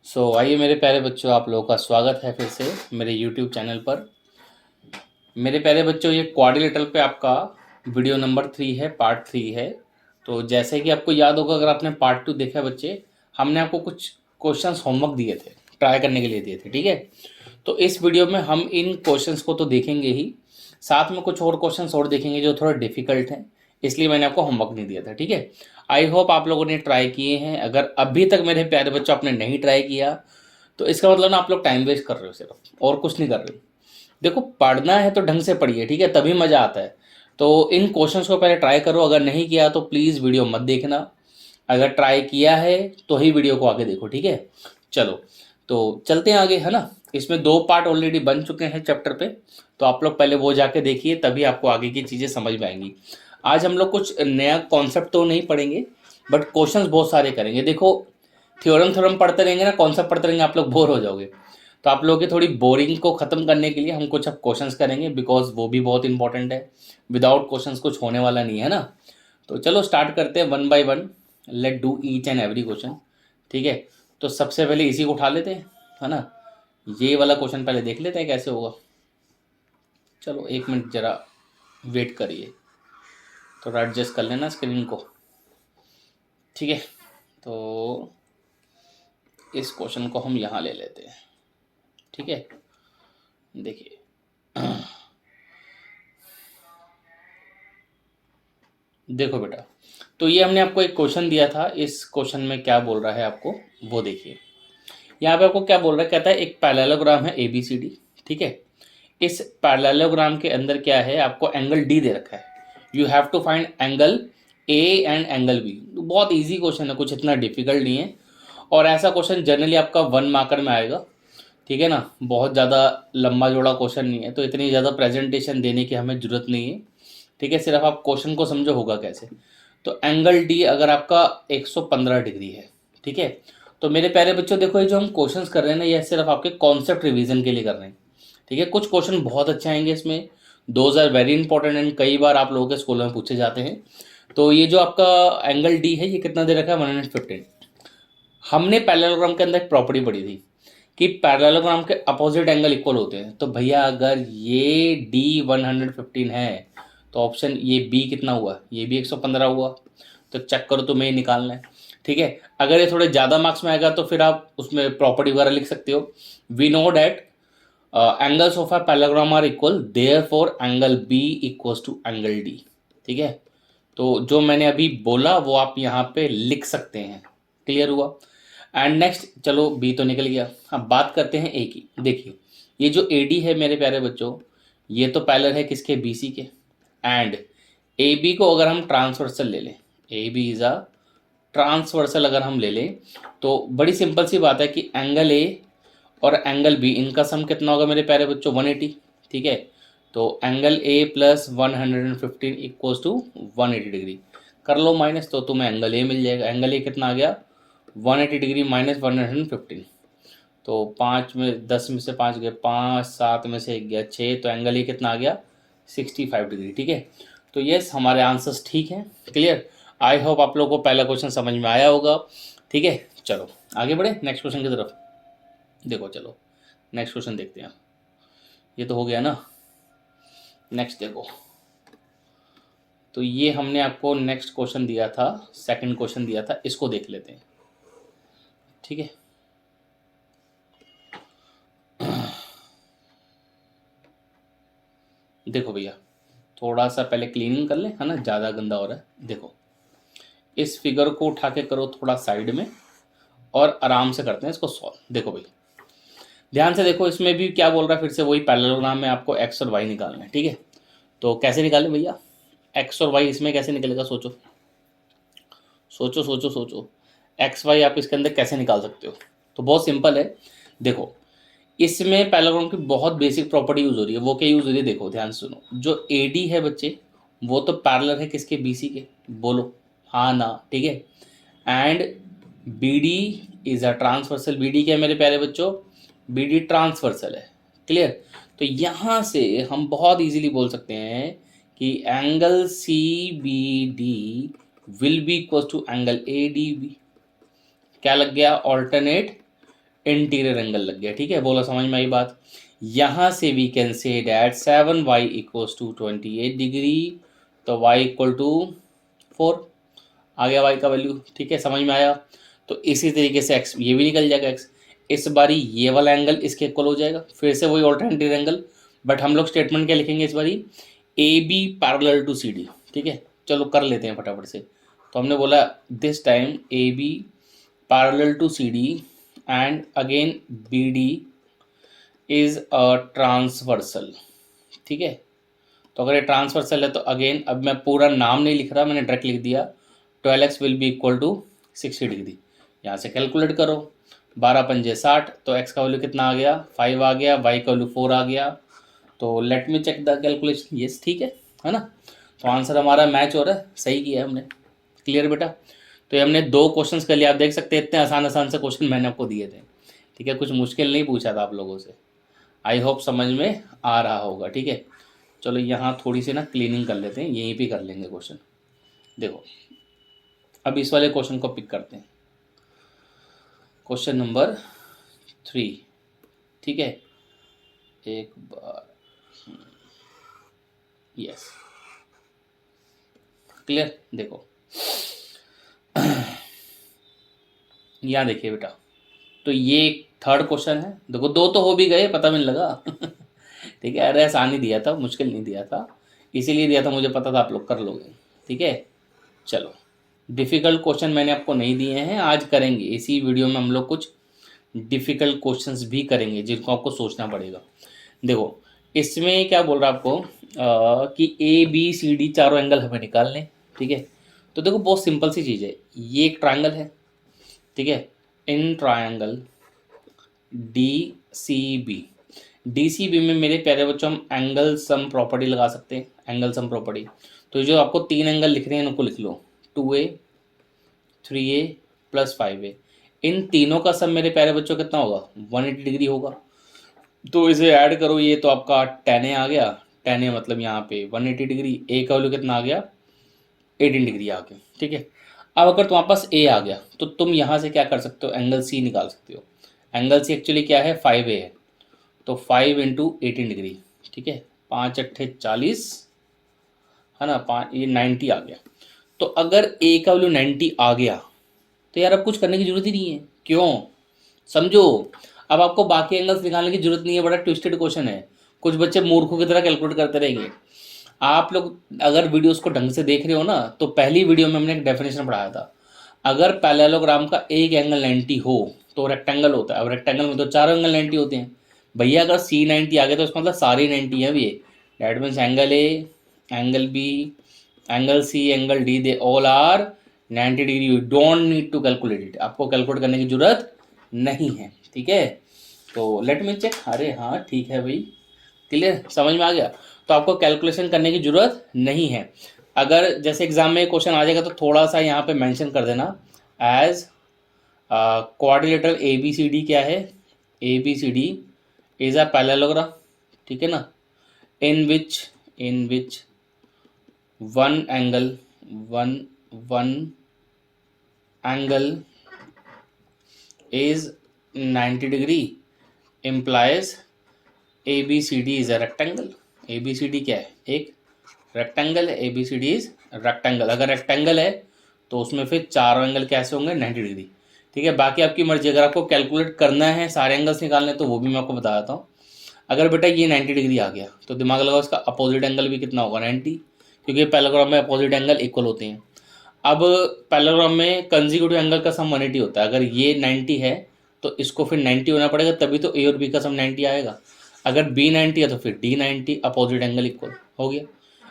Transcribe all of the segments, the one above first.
आइए मेरे प्यारे बच्चों, आप लोगों का स्वागत है फिर से मेरे YouTube चैनल पर। मेरे प्यारे बच्चों, ये क्वाड्रिलेटरल पे आपका वीडियो नंबर 3 है, पार्ट 3 है। तो जैसे कि आपको याद होगा, अगर आपने पार्ट 2 देखा है बच्चे, हमने आपको कुछ क्वेश्चंस होमवर्क दिए थे, ट्राई करने के लिए दिए थे, ठीक है। तो इस वीडियो में हम इन क्वेश्चंस को तो देखेंगे ही, साथ में कुछ और क्वेश्चंस और देखेंगे जो थोड़ा डिफिकल्ट हैं, इसलिए मैंने आपको होमवर्क नहीं दिया था, ठीक है। आई होप आप लोगों ने ट्राई किए हैं। अगर अभी तक मेरे प्यारे बच्चों आपने नहीं ट्राई किया तो इसका मतलब ना आप लोग टाइम वेस्ट कर रहे हो, सिर्फ और कुछ नहीं कर रहे हो। देखो, पढ़ना है तो ढंग से पढ़िए, ठीक है, तभी मज़ा आता है। तो इन क्वेश्चंस को पहले ट्राई करो, अगर नहीं किया तो प्लीज़ वीडियो मत देखना। अगर ट्राई किया है तो ही वीडियो को आगे देखो, ठीक है। चलो, तो चलते हैं आगे, है ना। इसमें 2 पार्ट ऑलरेडी बन चुके हैं चैप्टर पे, तो आप लोग पहले वो जाके देखिए, तभी आपको आगे की चीज़ें समझ में आएंगी। आज हम लोग कुछ नया कॉन्सेप्ट तो नहीं पढ़ेंगे, बट क्वेश्चंस बहुत सारे करेंगे। देखो, थ्योरम थ्योरम पढ़ते रहेंगे ना, कॉन्सेप्ट पढ़ते रहेंगे, आप लोग बोर हो जाओगे। तो आप लोगों की थोड़ी बोरिंग को ख़त्म करने के लिए हम कुछ अब क्वेश्चंस करेंगे, बिकॉज वो भी बहुत इंपॉर्टेंट है। विदाउट क्वेश्चंस कुछ होने वाला नहीं है ना। तो चलो स्टार्ट करते हैं one by one. Let do each and every question, ठीक है। तो सबसे पहले इसी को उठा लेते हैं, है ना। ये वाला क्वेश्चन पहले देख लेते हैं कैसे होगा। चलो 1 मिनट ज़रा वेट करिए, थोड़ा एडजस्ट कर लेना स्क्रीन को, ठीक है। तो इस क्वेश्चन को हम यहाँ ले लेते हैं, ठीक है। देखिए, देखो बेटा, तो ये हमने आपको एक क्वेश्चन दिया था। इस क्वेश्चन में क्या बोल रहा है आपको, वो देखिए। यहाँ पे आपको क्या बोल रहा है, कहता है एक पैरेललोग्राम है ABCD, ठीक है। इस पैरेललोग्राम के अंदर क्या है, आपको एंगल डी दे रखा है। You have to find angle A and angle B. बहुत इजी क्वेश्चन है, कुछ इतना डिफिकल्ट नहीं है। और ऐसा क्वेश्चन जनरली आपका 1 मार्कर में आएगा, ठीक है ना। बहुत ज़्यादा लंबा जोड़ा क्वेश्चन नहीं है, तो इतनी ज़्यादा प्रेजेंटेशन देने की हमें ज़रूरत नहीं है, ठीक है। सिर्फ आप क्वेश्चन को समझो होगा कैसे। तो एंगल डी अगर आपका 115 डिग्री है, ठीक है। तो मेरे प्यारे बच्चों देखो, ये जो हम क्वेश्चंस कर रहे हैं ना, ये सिर्फ आपके कॉन्सेप्ट रिवीजन के लिए कर रहे हैं, ठीक है। कुछ क्वेश्चन बहुत अच्छे आएंगे इसमें, those are very important and कई बार आप लोगों के स्कूल में पूछे जाते हैं। तो ये जो आपका एंगल डी है, ये कितना दे रखा है, 115। हमने पैरेललोग्राम के अंदर एक प्रॉपर्टी पढ़ी थी कि पैरेललोग्राम के अपोजिट एंगल इक्वल होते हैं। तो भैया अगर ये डी 115 है, तो ऑप्शन ये बी कितना हुआ, ये भी 115 हुआ। तो चेक करो, तुम्हें ये निकालना है, ठीक है। अगर ये थोड़े ज़्यादा मार्क्स में आएगा तो फिर आप उसमें प्रॉपर्टी वगैरह लिख सकते हो। We know that angles of a parallelogram are equal, therefore angle B equals to angle D, ठीक है। तो जो मैंने अभी बोला वो आप यहाँ पे लिख सकते हैं। क्लियर हुआ। एंड नेक्स्ट, चलो बी तो निकल गया, अब बात करते हैं ए की। देखिए, ये जो ए डी है मेरे प्यारे बच्चों, ये तो पैरेलल है किसके, BC के। एंड ए बी को अगर हम ट्रांसवर्सल ले लें, A B is a transversal अगर हम ले लें, तो बड़ी सिंपल सी बात है कि एंगल ए और एंगल बी, इनका सम कितना होगा मेरे प्यारे बच्चों, 180, ठीक है। तो angle A plus 115 equals to 180 degree. कर लो माइनस, तो तुम्हें एंगल ए मिल जाएगा। एंगल ए कितना आ गया, 180 डिग्री माइनस 115। तो 5 में 10 में से 5 गए 5, 7 में से 1 गया 6, तो एंगल ए कितना आ गया, 65 डिग्री, ठीक है। तो यस, हमारे आंसर्स ठीक हैं। क्लियर। आई होप आप लोगों को पहला क्वेश्चन समझ में आया होगा, ठीक है। चलो आगे बढ़े नेक्स्ट क्वेश्चन की तरफ। देखो, चलो नेक्स्ट क्वेश्चन देखते हैं। ये तो हो गया ना। नेक्स्ट देखो, तो ये हमने आपको नेक्स्ट क्वेश्चन दिया था, सेकंड क्वेश्चन दिया था, इसको देख लेते हैं, ठीक है। देखो भैया, थोड़ा सा पहले क्लीनिंग कर ले, है ना, ज़्यादा गंदा हो रहा है। देखो, इस फिगर को उठा के करो थोड़ा साइड में, और आराम से करते हैं इसको सॉल्व। देखो भाई, ध्यान से देखो, इसमें भी क्या बोल रहा है, फिर से वही पैरेललोग्राम में आपको एक्स और वाई निकालना है, ठीक है। तो कैसे निकालें भैया, एक्स और वाई इसमें कैसे निकलेगा, सोचो सोचो सोचो सोचो। एक्स वाई आप इसके अंदर कैसे निकाल सकते हो। तो बहुत सिंपल है। देखो, इसमें पैरेललोग्राम की बहुत बेसिक प्रॉपर्टी यूज हो रही है। वो क्या यूज हो रही है, देखो ध्यान से सुनो। जो AD है बच्चे, वो तो पैरेलल है किसके, BC के। बोलो हाँ ना, ठीक है। And BD is a transversal. BD क्या है मेरे प्यारे बच्चों, BD ट्रांसवर्सल है। क्लियर। तो यहाँ से हम बहुत इजीली बोल सकते हैं कि angle CBD will be equal to angle ADB। क्या लग गया, ऑल्टरनेट इंटीरियर एंगल लग गया। ठीक है, बोलो समझ में आई बात। यहाँ से we can say that 7y equals to 28 degree, तो y इक्वल टू 4 आ गया y का वैल्यू। ठीक है, समझ में आया। तो इसी तरीके से x ये भी निकल जाएगा x। इस बारी ये वाला एंगल इसके इक्वल हो जाएगा, फिर से वही ऑल्टरनेटिव एंगल, बट हम लोग स्टेटमेंट क्या लिखेंगे इस बारी, A B parallel to C D. ठीक है, चलो कर लेते हैं फटाफट से। तो हमने बोला this time A B parallel to C D and again B D is a transversal. ठीक है, तो अगर ये ट्रांसवर्सल है तो अगेन अब मैं पूरा नाम नहीं लिख रहा, मैंने डायरेक्ट लिख दिया 12x will be equal to 60 degree. यहाँ से कैलकुलेट करो, 12 पंजे 60, तो x का वैल्यू कितना आ गया, 5 आ गया, y का वैल्यू 4 आ गया। तो let me check the calculation. Yes, ठीक है ना। तो आंसर हमारा मैच हो रहा है, सही किया है हमने। क्लियर बेटा। तो ये हमने 2 क्वेश्चंस कर लिए। आप देख सकते हैं इतने आसान आसान से क्वेश्चन मैंने आपको दिए थे। ठीक है, कुछ मुश्किल नहीं पूछा था आप लोगों से। आई होप समझ में आ रहा होगा। ठीक है, चलो यहाँ थोड़ी सी ना क्लीनिंग कर लेते हैं, यहीं पे कर लेंगे क्वेश्चन। देखो अब इस वाले क्वेश्चन को पिक करते हैं, क्वेश्चन नंबर 3। ठीक है, एक बार, यस, क्लियर। देखो यहाँ देखिए बेटा, तो ये 3rd क्वेश्चन है। देखो 2 तो हो भी गए, पता भी नहीं लगा। ठीक है, अरे आसान ही दिया था, मुश्किल नहीं दिया था, इसीलिए दिया था, मुझे पता था आप लोग कर लोगे। ठीक है, चलो डिफ़िकल्ट क्वेश्चन मैंने आपको नहीं दिए हैं, आज करेंगे इसी वीडियो में हम लोग कुछ डिफ़िकल्ट क्वेश्चंस भी करेंगे जिनको आपको सोचना पड़ेगा। देखो इसमें क्या बोल रहा है आपको कि ए बी सी डी चारों एंगल हमें निकालने। ठीक है, तो देखो बहुत सिंपल सी चीज़ है, ये एक ट्रायंगल है। ठीक है, in triangle D C B, D C B में मेरे प्यारे बच्चों हम एंगल सम प्रॉपर्टी लगा सकते हैं, एंगल सम प्रॉपर्टी। तो जो आपको 3 एंगल लिख रहे हैं उनको लिख लो, 2a 3a प्लस 5a। इन तीनों का सम मेरे प्यारे बच्चों कितना होगा, 180 डिग्री होगा। तो इसे ऐड करो, ये तो आपका tan a आ गया, tan a मतलब यहाँ पे 180 डिग्री, a का वैल्यू कितना आ गया, 18 डिग्री आ गया। ठीक है, अब अगर तुम्हारे पास a आ गया तो तुम यहाँ से क्या कर सकते हो, एंगल c निकाल सकते हो। एंगल c एक्चुअली क्या है, 5a है, तो 5 इंटू 18 डिग्री। ठीक है, 5 अट्ठे 40 है ना, 5 ये 90 आ गया। तो अगर a का वैल्यू 90 आ गया तो यार अब कुछ करने की जरूरत ही नहीं है। क्यों, समझो, अब आपको बाकी एंगल्स निकालने की जरूरत नहीं है। बड़ा ट्विस्टेड क्वेश्चन है, कुछ बच्चे मूर्खों की तरह कैलकुलेट करते रहेंगे। आप लोग अगर वीडियोस को ढंग से देख रहे हो ना, तो पहली वीडियो में हमने एक डेफिनेशन पढ़ाया था, अगर पैरेललोग्राम का एक एंगल 90 हो तो रेक्टेंगल होता है। अब रेक्टेंगल में तो चारों एंगल 90 होते हैं भैया। अगर सी 90 आ गया तो इसका मतलब सारे 90 है ये। That means angle A, angle B, angle C, angle D, they all are 90 degree. You don't need to calculate it, आपको कैलकुलेट करने की जरूरत नहीं है। ठीक है, तो लेट मी चेक। अरे हाँ ठीक है भाई, क्लियर, समझ में आ गया। तो आपको कैलकुलेशन करने की जरूरत नहीं है। अगर जैसे एग्जाम में क्वेश्चन आ जाएगा तो थोड़ा सा यहाँ पे मेंशन कर देना, as quadrilateral A B C D क्या है, A B C D is a parallelogram. ठीक है ना, in which one angle one angle is 90 degree implies A B C D is a rectangle. A B C D क्या है, एक rectangle है। A B C D is rectangle. अगर rectangle है तो उसमें फिर चारों एंगल कैसे होंगे, 90 डिग्री। ठीक है, बाकी आपकी मर्जी, अगर आपको कैलकुलेट करना है सारे एंगल्स निकालने तो वो भी मैं आपको बता देता हूँ। अगर बेटा ये 90 डिग्री आ गया तो दिमाग लगाओ इसका अपोजिट एंगल भी कितना होगा, 90, क्योंकि पैरेललोग्राम में अपोजिट एंगल इक्वल होते हैं। अब पैरेललोग्राम में कंसेक्यूटिव एंगल का सम 180 होता है। अगर ये 90 है तो इसको फिर 90 होना पड़ेगा, तभी तो ए और बी का सम 90 आएगा। अगर बी 90 है तो फिर डी 90, अपोजिट एंगल इक्वल हो गया।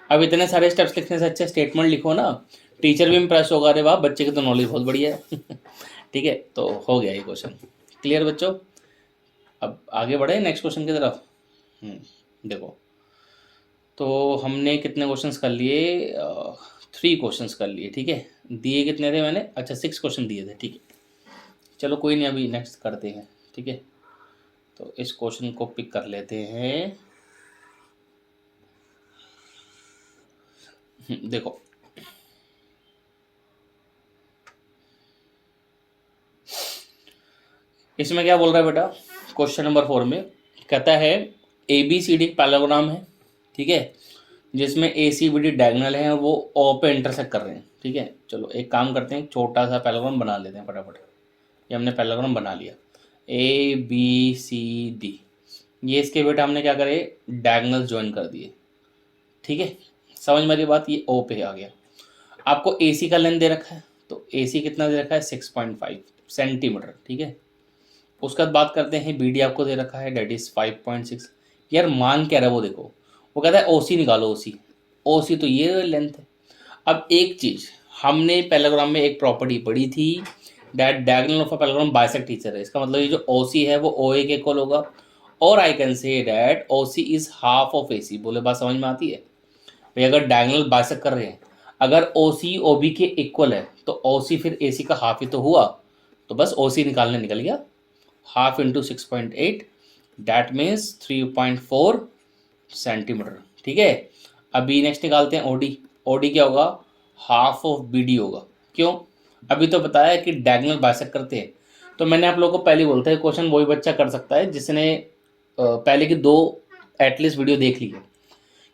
अब इतने सारे स्टेप्स लिखने से अच्छा स्टेटमेंट लिखो ना, टीचर भी इम्प्रेस होगा, अरे वाह बच्चे की तो नॉलेज बहुत बढ़िया है। ठीक है, तो हो गया ये क्वेश्चन। क्लियर बच्चों, अब आगे बढ़े नेक्स्ट क्वेश्चन की तरफ। देखो तो हमने कितने क्वेश्चंस कर लिए, 3 क्वेश्चंस कर लिए। ठीक है, दिए कितने थे मैंने, अच्छा 6 क्वेश्चन दिए थे। ठीक है, चलो कोई नहीं, अभी नेक्स्ट करते हैं। ठीक है, तो इस क्वेश्चन को पिक कर लेते हैं। देखो इसमें क्या बोल रहा है बेटा, क्वेश्चन नंबर 4 में कहता है ए बी सी डी पैराग्राम है, ठीक है, जिसमें ए सी बी डी डायगोनल है, वो ओ पे इंटरसेक्ट कर रहे हैं, ठीक है। चलो एक काम करते हैं, छोटा सा पैराग्राम बना लेते हैं फटाफट। ये हमने पैराग्राम बना लिया, ए बी सी डी, ये इसके बेटा हमने क्या करे, डायगोनल ज्वाइन कर दिए, ठीक है। समझ में आ रही बात, ये ओ पे आ गया। आपको ए सी का लेंथ दे रखा है, तो ए सी कितना दे रखा है, 6.5 सेंटीमीटर, ठीक है। उसके बाद बात करते हैं बी डी आपको दे रखा है, डेट इज 5.6। यार मान क्या रहा है वो देखो, वो कहता है ओ सी निकालो, ओ सी, ओ सी तो ये लेंथ है। अब एक चीज हमने पैराग्राम में एक प्रॉपर्टी पढ़ी थी, that diagonal of a parallelogram bisect each other. इसका मतलब ये जो ओ सी है वो ओ ए के इक्वल होगा, और I can say that O C is half of A C. बोले बात समझ में आती है भाई, अगर डायगोनल बाइसेक्ट कर रहे हैं, अगर ओ सी ओ बी के इक्वल है तो ओ सी फिर ए सी का हाफ ही तो हुआ, तो बस ओ सी निकालने निकल गया, half into 6.8, that means 3.4 centimetre, ठीक है। अभी नेक्स्ट निकालते हैं ओडी। ओडी क्या होगा, हाफ ऑफ बी डी होगा। क्यों, अभी तो बताया कि डायगोनल बाइसेक्ट करते हैं। तो मैंने आप लोगों को पहले बोलता है क्वेश्चन वही बच्चा कर सकता है जिसने पहले की 2 एटलीस्ट वीडियो देख ली है,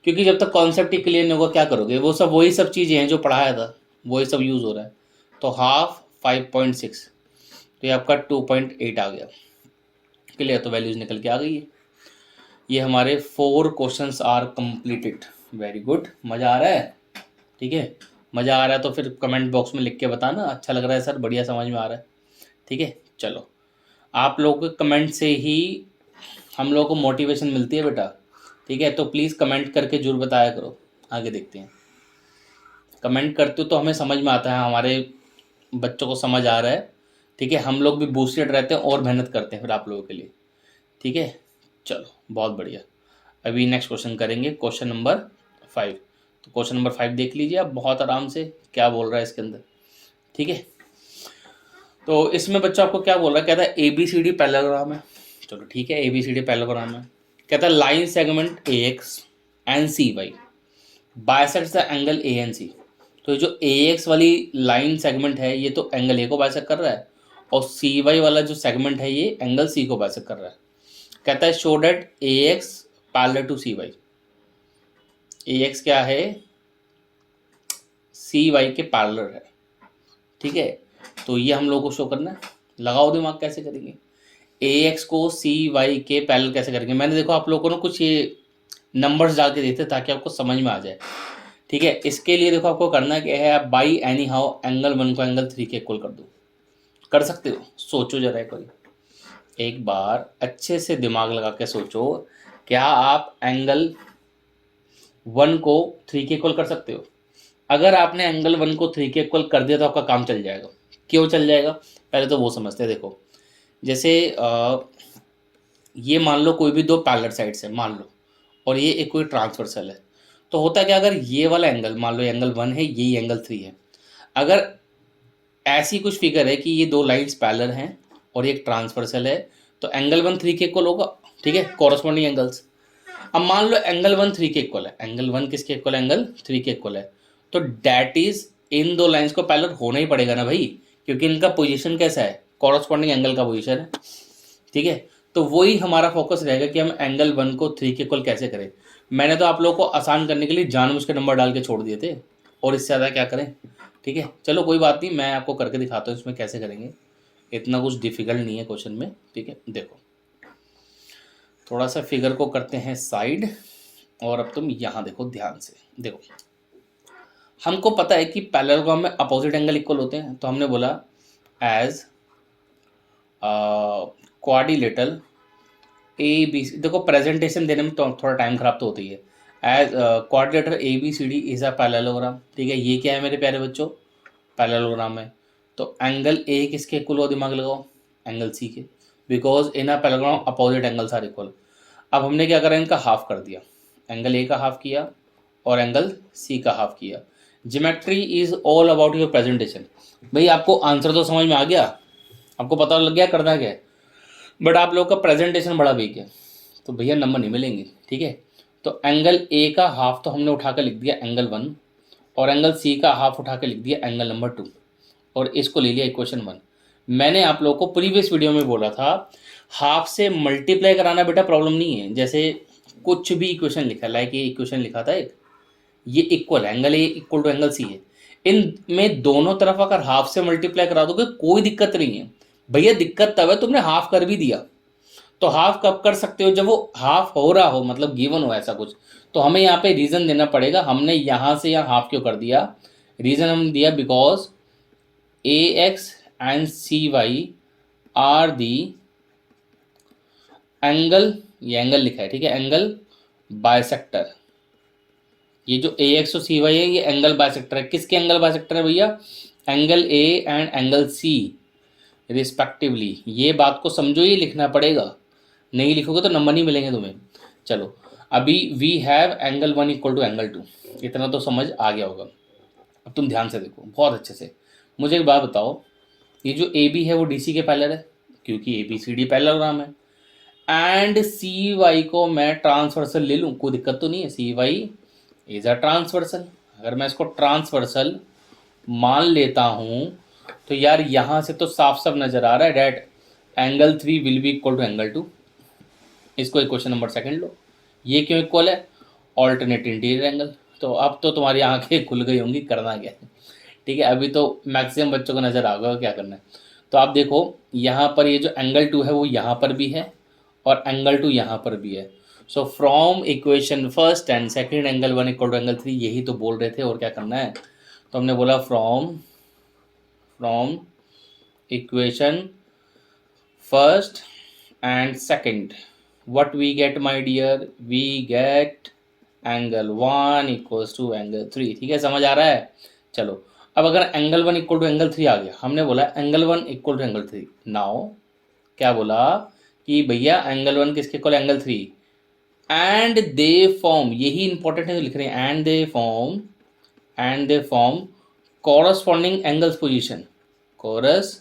क्योंकि जब तक कॉन्सेप्ट ही क्लियर नहीं होगा क्या करोगे, वो सब वही सब चीज़ें हैं जो पढ़ाया था, वही सब यूज़ हो रहा है। तो हाफ 5.6, तो ये आपका 2.8 आ गया, क्लियर। तो वैल्यूज निकल के आ गई है। ये हमारे 4 questions are completed. Very good, मज़ा आ रहा है, ठीक है। मज़ा आ रहा है तो फिर कमेंट बॉक्स में लिख के बताना, अच्छा लग रहा है सर, बढ़िया समझ में आ रहा है, ठीक है। चलो, आप लोगों के कमेंट से ही हम लोगों को मोटिवेशन मिलती है बेटा, ठीक है। तो प्लीज़ कमेंट करके जरूर बताया करो। आगे देखते हैं, कमेंट करते हो तो हमें समझ में आता है, हमारे बच्चों को समझ आ रहा है, ठीक है। हम लोग भी बूस्टेड रहते हैं और मेहनत करते हैं फिर आप लोगों के लिए, ठीक है। चलो बहुत बढ़िया। अभी नेक्स्ट क्वेश्चन करेंगे, क्वेश्चन नंबर 5। तो क्वेश्चन नंबर 5 देख लीजिए आप बहुत आराम से, क्या बोल रहा है इसके अंदर, ठीक है। तो इसमें बच्चा आपको क्या बोल रहा है, कहता है ए बी सी डी पैराग्राम है। चलो ठीक है, ए बी सी डी पैराग्राम है। कहता है line segment A X and C Y bisects the angle A and C. तो जो ए एक्स वाली लाइन सेगमेंट है ये तो एंगल ए को बाइसेक्ट कर रहा है, और सी वाई वाला जो सेगमेंट है ये एंगल सी को बाइसेक्ट कर रहा है। कहता है show that A X parallel to C Y. A X क्या है, सी वाई के पैरेलल है, ठीक है। तो ये हम लोग को शो करना है, लगाओ दिमाग कैसे करेंगे, ए एक्स को सी वाई के पैरेलल कैसे करेंगे। मैंने देखो आप लोगों को ना कुछ ये नंबर्स डाल के देते ताकि आपको समझ में आ जाए, ठीक है। इसके लिए देखो आपको करना क्या है, आप बाई एनी हाउ एंगल 1 को एंगल 3 के इक्वल कर दो। कर सकते हो, सोचो जरा एक बार अच्छे से दिमाग लगा के सोचो, क्या आप एंगल 1 को 3 के इक्वल कर सकते हो। अगर आपने एंगल 1 को 3 के इक्वल कर दिया तो आपका काम चल जाएगा। क्यों चल जाएगा, पहले तो वो समझते हैं। देखो जैसे ये मान लो कोई भी 2 पैरेलल साइड्स है मान लो, और ये एक कोई ट्रांसवर्सल है, तो होता क्या, अगर ये वाला एंगल मान लो एंगल 1 है, ये एंगल 3 है, अगर ऐसी कुछ फिगर है कि ये 2 लाइन्स पैरेलल हैं और ये एक ट्रांसवर्सल है, तो एंगल 1 3 के इक्वल होगा, ठीक है, कॉरस्पॉन्डिंग एंगल्स। अब मान लो एंगल 1 3 के इक्वल है, एंगल 1 किसके इक्वल है, एंगल 3 के इक्वल है, तो डैट इज इन 2 लाइन्स को पैरेलल होना ही पड़ेगा ना भाई, क्योंकि इनका पोजीशन कैसा है, कॉरस्पॉन्डिंग एंगल का पोजीशन है, ठीक है। तो वही हमारा फोकस रहेगा कि हम एंगल 1 को 3 के इक्वल कैसे करें। मैंने तो आप लोगों को आसान करने के लिए जानबूझ के नंबर डाल के छोड़ दिए थे, और इससे ज़्यादा क्या करें, ठीक है। चलो कोई बात नहीं, मैं आपको करके दिखाता हूँ इसमें कैसे करेंगे, इतना कुछ डिफिकल्ट नहीं है क्वेश्चन में, ठीक है। देखो थोड़ा सा फिगर को करते हैं साइड, और अब तुम यहाँ देखो ध्यान से। देखो हमको पता है कि पैरेललोग्राम में अपोजिट एंगल इक्वल होते हैं, तो हमने बोला as quadrilateral A B C. देखो प्रेजेंटेशन देने में तो थोड़ा टाइम खराब तो होती है। As quadrilateral A B C D is a parallelogram, ठीक है। ये क्या है मेरे प्यारे बच्चों, पैरेललोग्राम है। तो एंगल ए किसके इक्वल हो, दिमाग लगाओ, एंगल सी के, because in a parallelogram opposite angles are equal. अब हमने क्या करा, इनका हाफ कर दिया, एंगल ए का हाफ किया और एंगल सी का हाफ किया। Geometry is all about your presentation. भाई आपको आंसर तो समझ में आ गया, आपको पता लग गया करना क्या है, बट आप लोग का प्रेजेंटेशन बड़ा वीक है, तो भैया नंबर नहीं मिलेंगे, ठीक है। तो एंगल ए का हाफ तो हमने उठा कर लिख दिया एंगल 1, और एंगल सी का हाफ उठा के लिख दिया एंगल नंबर 2, और इसको ले लिया इक्वेशन 1। मैंने आप लोगों को प्रीवियस वीडियो में बोला था हाफ से मल्टीप्लाई कराना बेटा प्रॉब्लम नहीं है। जैसे कुछ भी इक्वेशन लिखा, लाइक ये इक्वेशन लिखा था एक, ये equal angle A equal to angle C है, इन में दोनों तरफ अगर हाफ से मल्टीप्लाई करा दोगे कोई दिक्कत नहीं है। भैया दिक्कत तब है तुमने हाफ कर भी दिया। तो हाफ कब कर सकते हो, जब वो हाफ हो रहा हो, मतलब गिवन हो ऐसा कुछ। तो हमें यहाँ पे रीजन देना पड़ेगा, हमने यहाँ से यहाँ हाफ क्यों कर दिया। रीजन हम दिया because A X and C Y are the angle, ये एंगल लिखा है ठीक है, एंगल बायसेक्टर। ये जो ए एक्स और सी वाई है ये एंगल बायसेक्टर है। किसके एंगल बायसेक्टर है भैया, angle A and angle C respectively. ये बात को समझो, ये लिखना पड़ेगा, नहीं लिखोगे तो नंबर नहीं मिलेंगे तुम्हें। चलो अभी we have angle 1 equal to angle 2, इतना तो समझ आ गया होगा। अब तुम ध्यान से देखो बहुत अच्छे से, मुझे एक बात बताओ, ये जो ए बी है वो डी सी के पैरेलल है क्योंकि A B C D parallelogram है। एंड सी वाई को मैं ट्रांसवर्सल ले लूँ, कोई दिक्कत तो नहीं है, सी वाई इज अ ट्रांसवर्सल। अगर मैं इसको ट्रांसवर्सल मान लेता हूँ तो यार यहाँ से तो साफ साफ नजर आ रहा है that angle 3 will be equal to angle 2। इसको इक्वेशन नंबर सेकंड लो। ये क्यों इक्वल है, ऑल्टरनेट इंटीरियर एंगल। तो अब तो तुम्हारी आंखें खुल गई होंगी, करना क्या है ठीक है। अभी तो मैक्सिमम बच्चों को नज़र आ गया क्या करना है। तो आप देखो यहाँ पर ये जो एंगल 2 है वो यहाँ पर भी है और एंगल 2 यहाँ पर भी है। So from equation first and second angle 1 equal to angle 3, यही तो बोल रहे थे और क्या करना है। तो हमने बोला from equation first and second what we get my dear, we get angle 1 equals to angle 3। ठीक है, समझ आ रहा है। चलो अब अगर एंगल 1 इक्वल टू एंगल 3 आ गया, हमने बोला angle 1 equal to angle 3, now क्या बोला कि भैया एंगल 1 किसके equal angle 3 and they form, यही इंपॉर्टेंट है जो लिख रहे हैं, and they form corresponding angles position, corresponding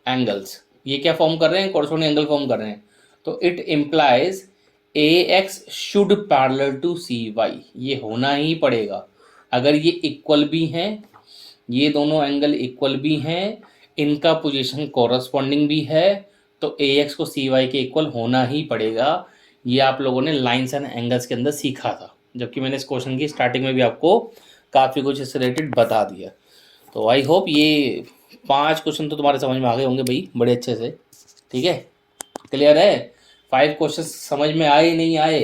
angles. ये क्या फॉर्म कर रहे हैं, कॉरस्पॉन्डिंग एंगल फॉर्म कर रहे हैं। तो it implies A X should parallel to C Y, ये होना ही पड़ेगा। अगर ये इक्वल भी हैं, ये दोनों एंगल इक्वल भी हैं, इनका पोजीशन कॉरस्पॉन्डिंग भी है, तो ए एक्स को सी वाई के इक्वल होना ही पड़ेगा। ये आप लोगों ने लाइन्स एंड एंगल्स के अंदर सीखा था, जबकि मैंने इस क्वेश्चन की स्टार्टिंग में भी आपको काफ़ी कुछ इससे रिलेटेड बता दिया। तो आई होप ये 5 क्वेश्चन तो तुम्हारे समझ में आ गए होंगे भाई बड़े अच्छे से। ठीक है, क्लियर है। 5 क्वेश्चन समझ में आए नहीं आए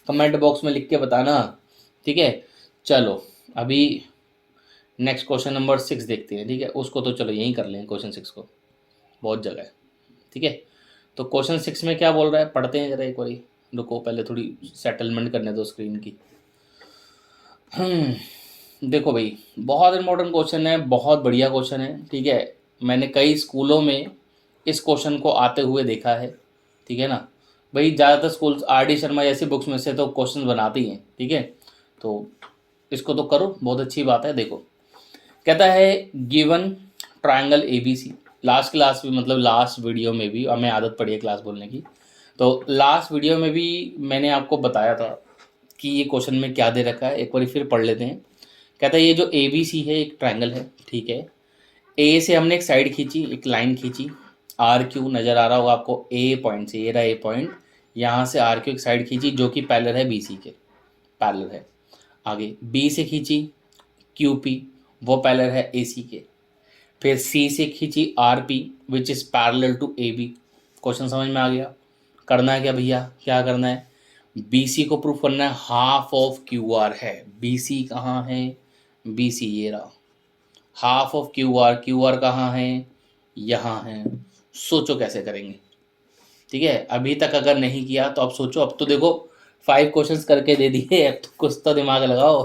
कमेंट बॉक्स में लिख के बताना। ठीक है, चलो अभी नेक्स्ट क्वेश्चन नंबर 6 देखते हैं। ठीक है, उसको तो चलो यहीं कर लें, क्वेश्चन 6 को बहुत जगह है। ठीक है, तो क्वेश्चन 6 में क्या बोल रहा है पढ़ते हैं जरा एक बारी, रुको पहले थोड़ी सेटलमेंट करने दो स्क्रीन की। देखो भाई बहुत इंपॉर्टेंट क्वेश्चन है, बहुत बढ़िया क्वेश्चन है। ठीक है, मैंने कई स्कूलों में इस क्वेश्चन को आते हुए देखा है। ठीक है ना भाई, ज़्यादातर स्कूल्स आर.डी. शर्मा जैसी बुक्स में से तो क्वेश्चन बनाती हैं। ठीक है, तो इसको तो करो, बहुत अच्छी बात है। देखो कहता है given triangle ABC, last class भी मतलब लास्ट वीडियो में भी हमें आदत पड़ी है क्लास बोलने की, तो लास्ट वीडियो में भी मैंने आपको बताया था कि ये क्वेश्चन में क्या दे रखा है। एक बार फिर पढ़ लेते हैं। कहता है ये जो ABC है एक ट्रायंगल है। ठीक है, ए से हमने एक साइड खींची, एक लाइन खींची, RQ नज़र आ रहा होगा आपको, ए पॉइंट से, ये रहा ए पॉइंट, यहाँ से RQ एक साइड खींची जो कि पैरेलल है BC के, पैरेलल है। आगे B से खींची QP, वो पैरेलल है AC के। फिर C से खींची RP which is parallel to AB। Question समझ में आ गया। करना है क्या भैया, क्या करना है, BC को प्रूफ करना है, हाफ ऑफ QR है। BC कहाँ है, BC ये रहा, हाफ ऑफ QR कहाँ है, यहाँ है। सोचो कैसे करेंगे। ठीक है, अभी तक अगर नहीं किया तो अब सोचो। अब तो देखो 5 क्वेश्चंस करके दे दिए, अब तो कुछ तो दिमाग लगाओ।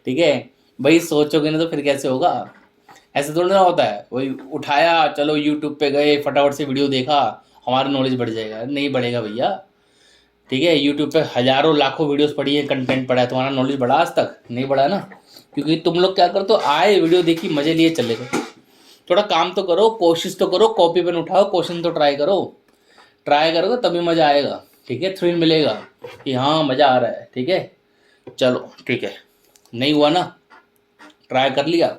ठीक है भाई, सोचोगे ना तो फिर कैसे होगा, ऐसे थोड़ा ना होता है वही उठाया चलो यूट्यूब पे गए फटाफट से वीडियो देखा हमारा नॉलेज बढ़ जाएगा, नहीं बढ़ेगा भैया। ठीक है, यूट्यूब पे हज़ारों लाखों वीडियोस पड़ी है, कंटेंट पड़ा है, तुम्हारा नॉलेज बढ़ा आज तक नहीं बढ़ा ना, क्योंकि तुम लोग क्या करते हो, आए वीडियो देखी मज़े लिए चले गए। थोड़ा काम तो करो, कोशिश तो करो, कॉपी पेन उठाओ, क्वेश्चन तो ट्राई करो। ट्राई करोगे तभी मज़ा आएगा। ठीक है, थ्रिल मिलेगा कि हाँ मज़ा आ रहा है। ठीक है, चलो ठीक है, नहीं हुआ ना, ट्राई कर लिया,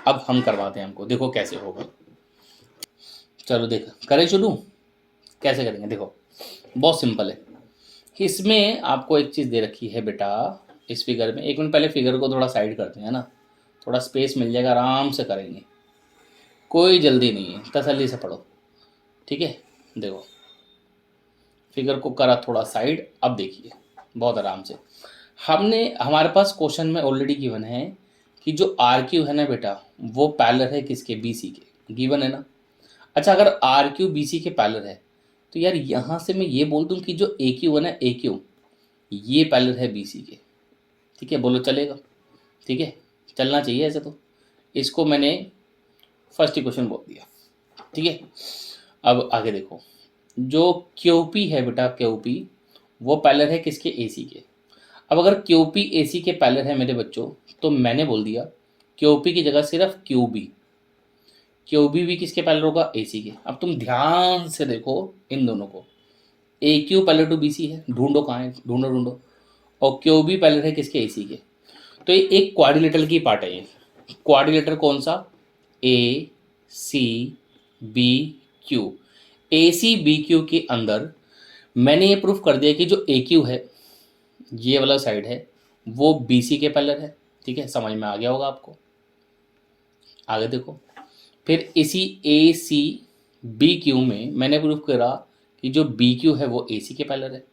अब हम करवाते हैं हमको, देखो कैसे होगा। चलो देख करें शुरू, कैसे करेंगे देखो, बहुत सिंपल है। इसमें आपको एक चीज़ दे रखी है बेटा, इस फिगर में, एक मिनट पहले फिगर को थोड़ा साइड करते हैं ना, थोड़ा स्पेस मिल जाएगा, आराम से करेंगे, कोई जल्दी नहीं है, तसल्ली से पढ़ो, ठीक है। देखो फिगर को करा थोड़ा साइड, अब देखिए बहुत आराम से। हमारे पास क्वेश्चन में ऑलरेडी गिवन है कि जो आर क्यू है ना बेटा, वो पैरेलल है किसके, बी सी के, गिवन है ना। अच्छा अगर आर क्यू बी सी के पैरेलल है तो यार यहाँ से मैं ये बोल दूँ कि जो ए क्यू है ना, ए क्यू ये पैरेलल है बी सी के, ठीक है, बोलो चलेगा, ठीक है, चलना चाहिए ऐसे तो। इसको मैंने फर्स्ट इक्वेशन बोल दिया, ठीक है। अब आगे देखो, जो क्यू पी है बेटा, क्यू पी वो पैरेलल है किसके, ए सी के। अब अगर क्यू पी ए सी के पैरेलल है मेरे बच्चों, तो मैंने बोल दिया क्यू पी की जगह सिर्फ क्यू बी, क्यू बी भी किसके पैरेलल होगा, ए सी के। अब तुम ध्यान से देखो इन दोनों को, A Q parallel to B C है, ढूंढो कहाँ है, ढूंढो ढूंढो, और क्यू बी पैरेलल है किसके, ए सी के। तो ये एक क्वाड्रिलेटरल की पार्ट है, ये क्वाड्रिलेटर कौन सा, ए सी बी क्यू। ए सी बी क्यू के अंदर मैंने ये प्रूफ कर दिया कि जो ए क्यू है, ये वाला साइड है, वो बी सी के पैरेलल है, ठीक है, समझ में आ गया होगा आपको। आगे देखो, फिर इसी ए सी बी क्यू में मैंने प्रूफ करा कि जो बी क्यू है वो ए सी के पैरेलल है।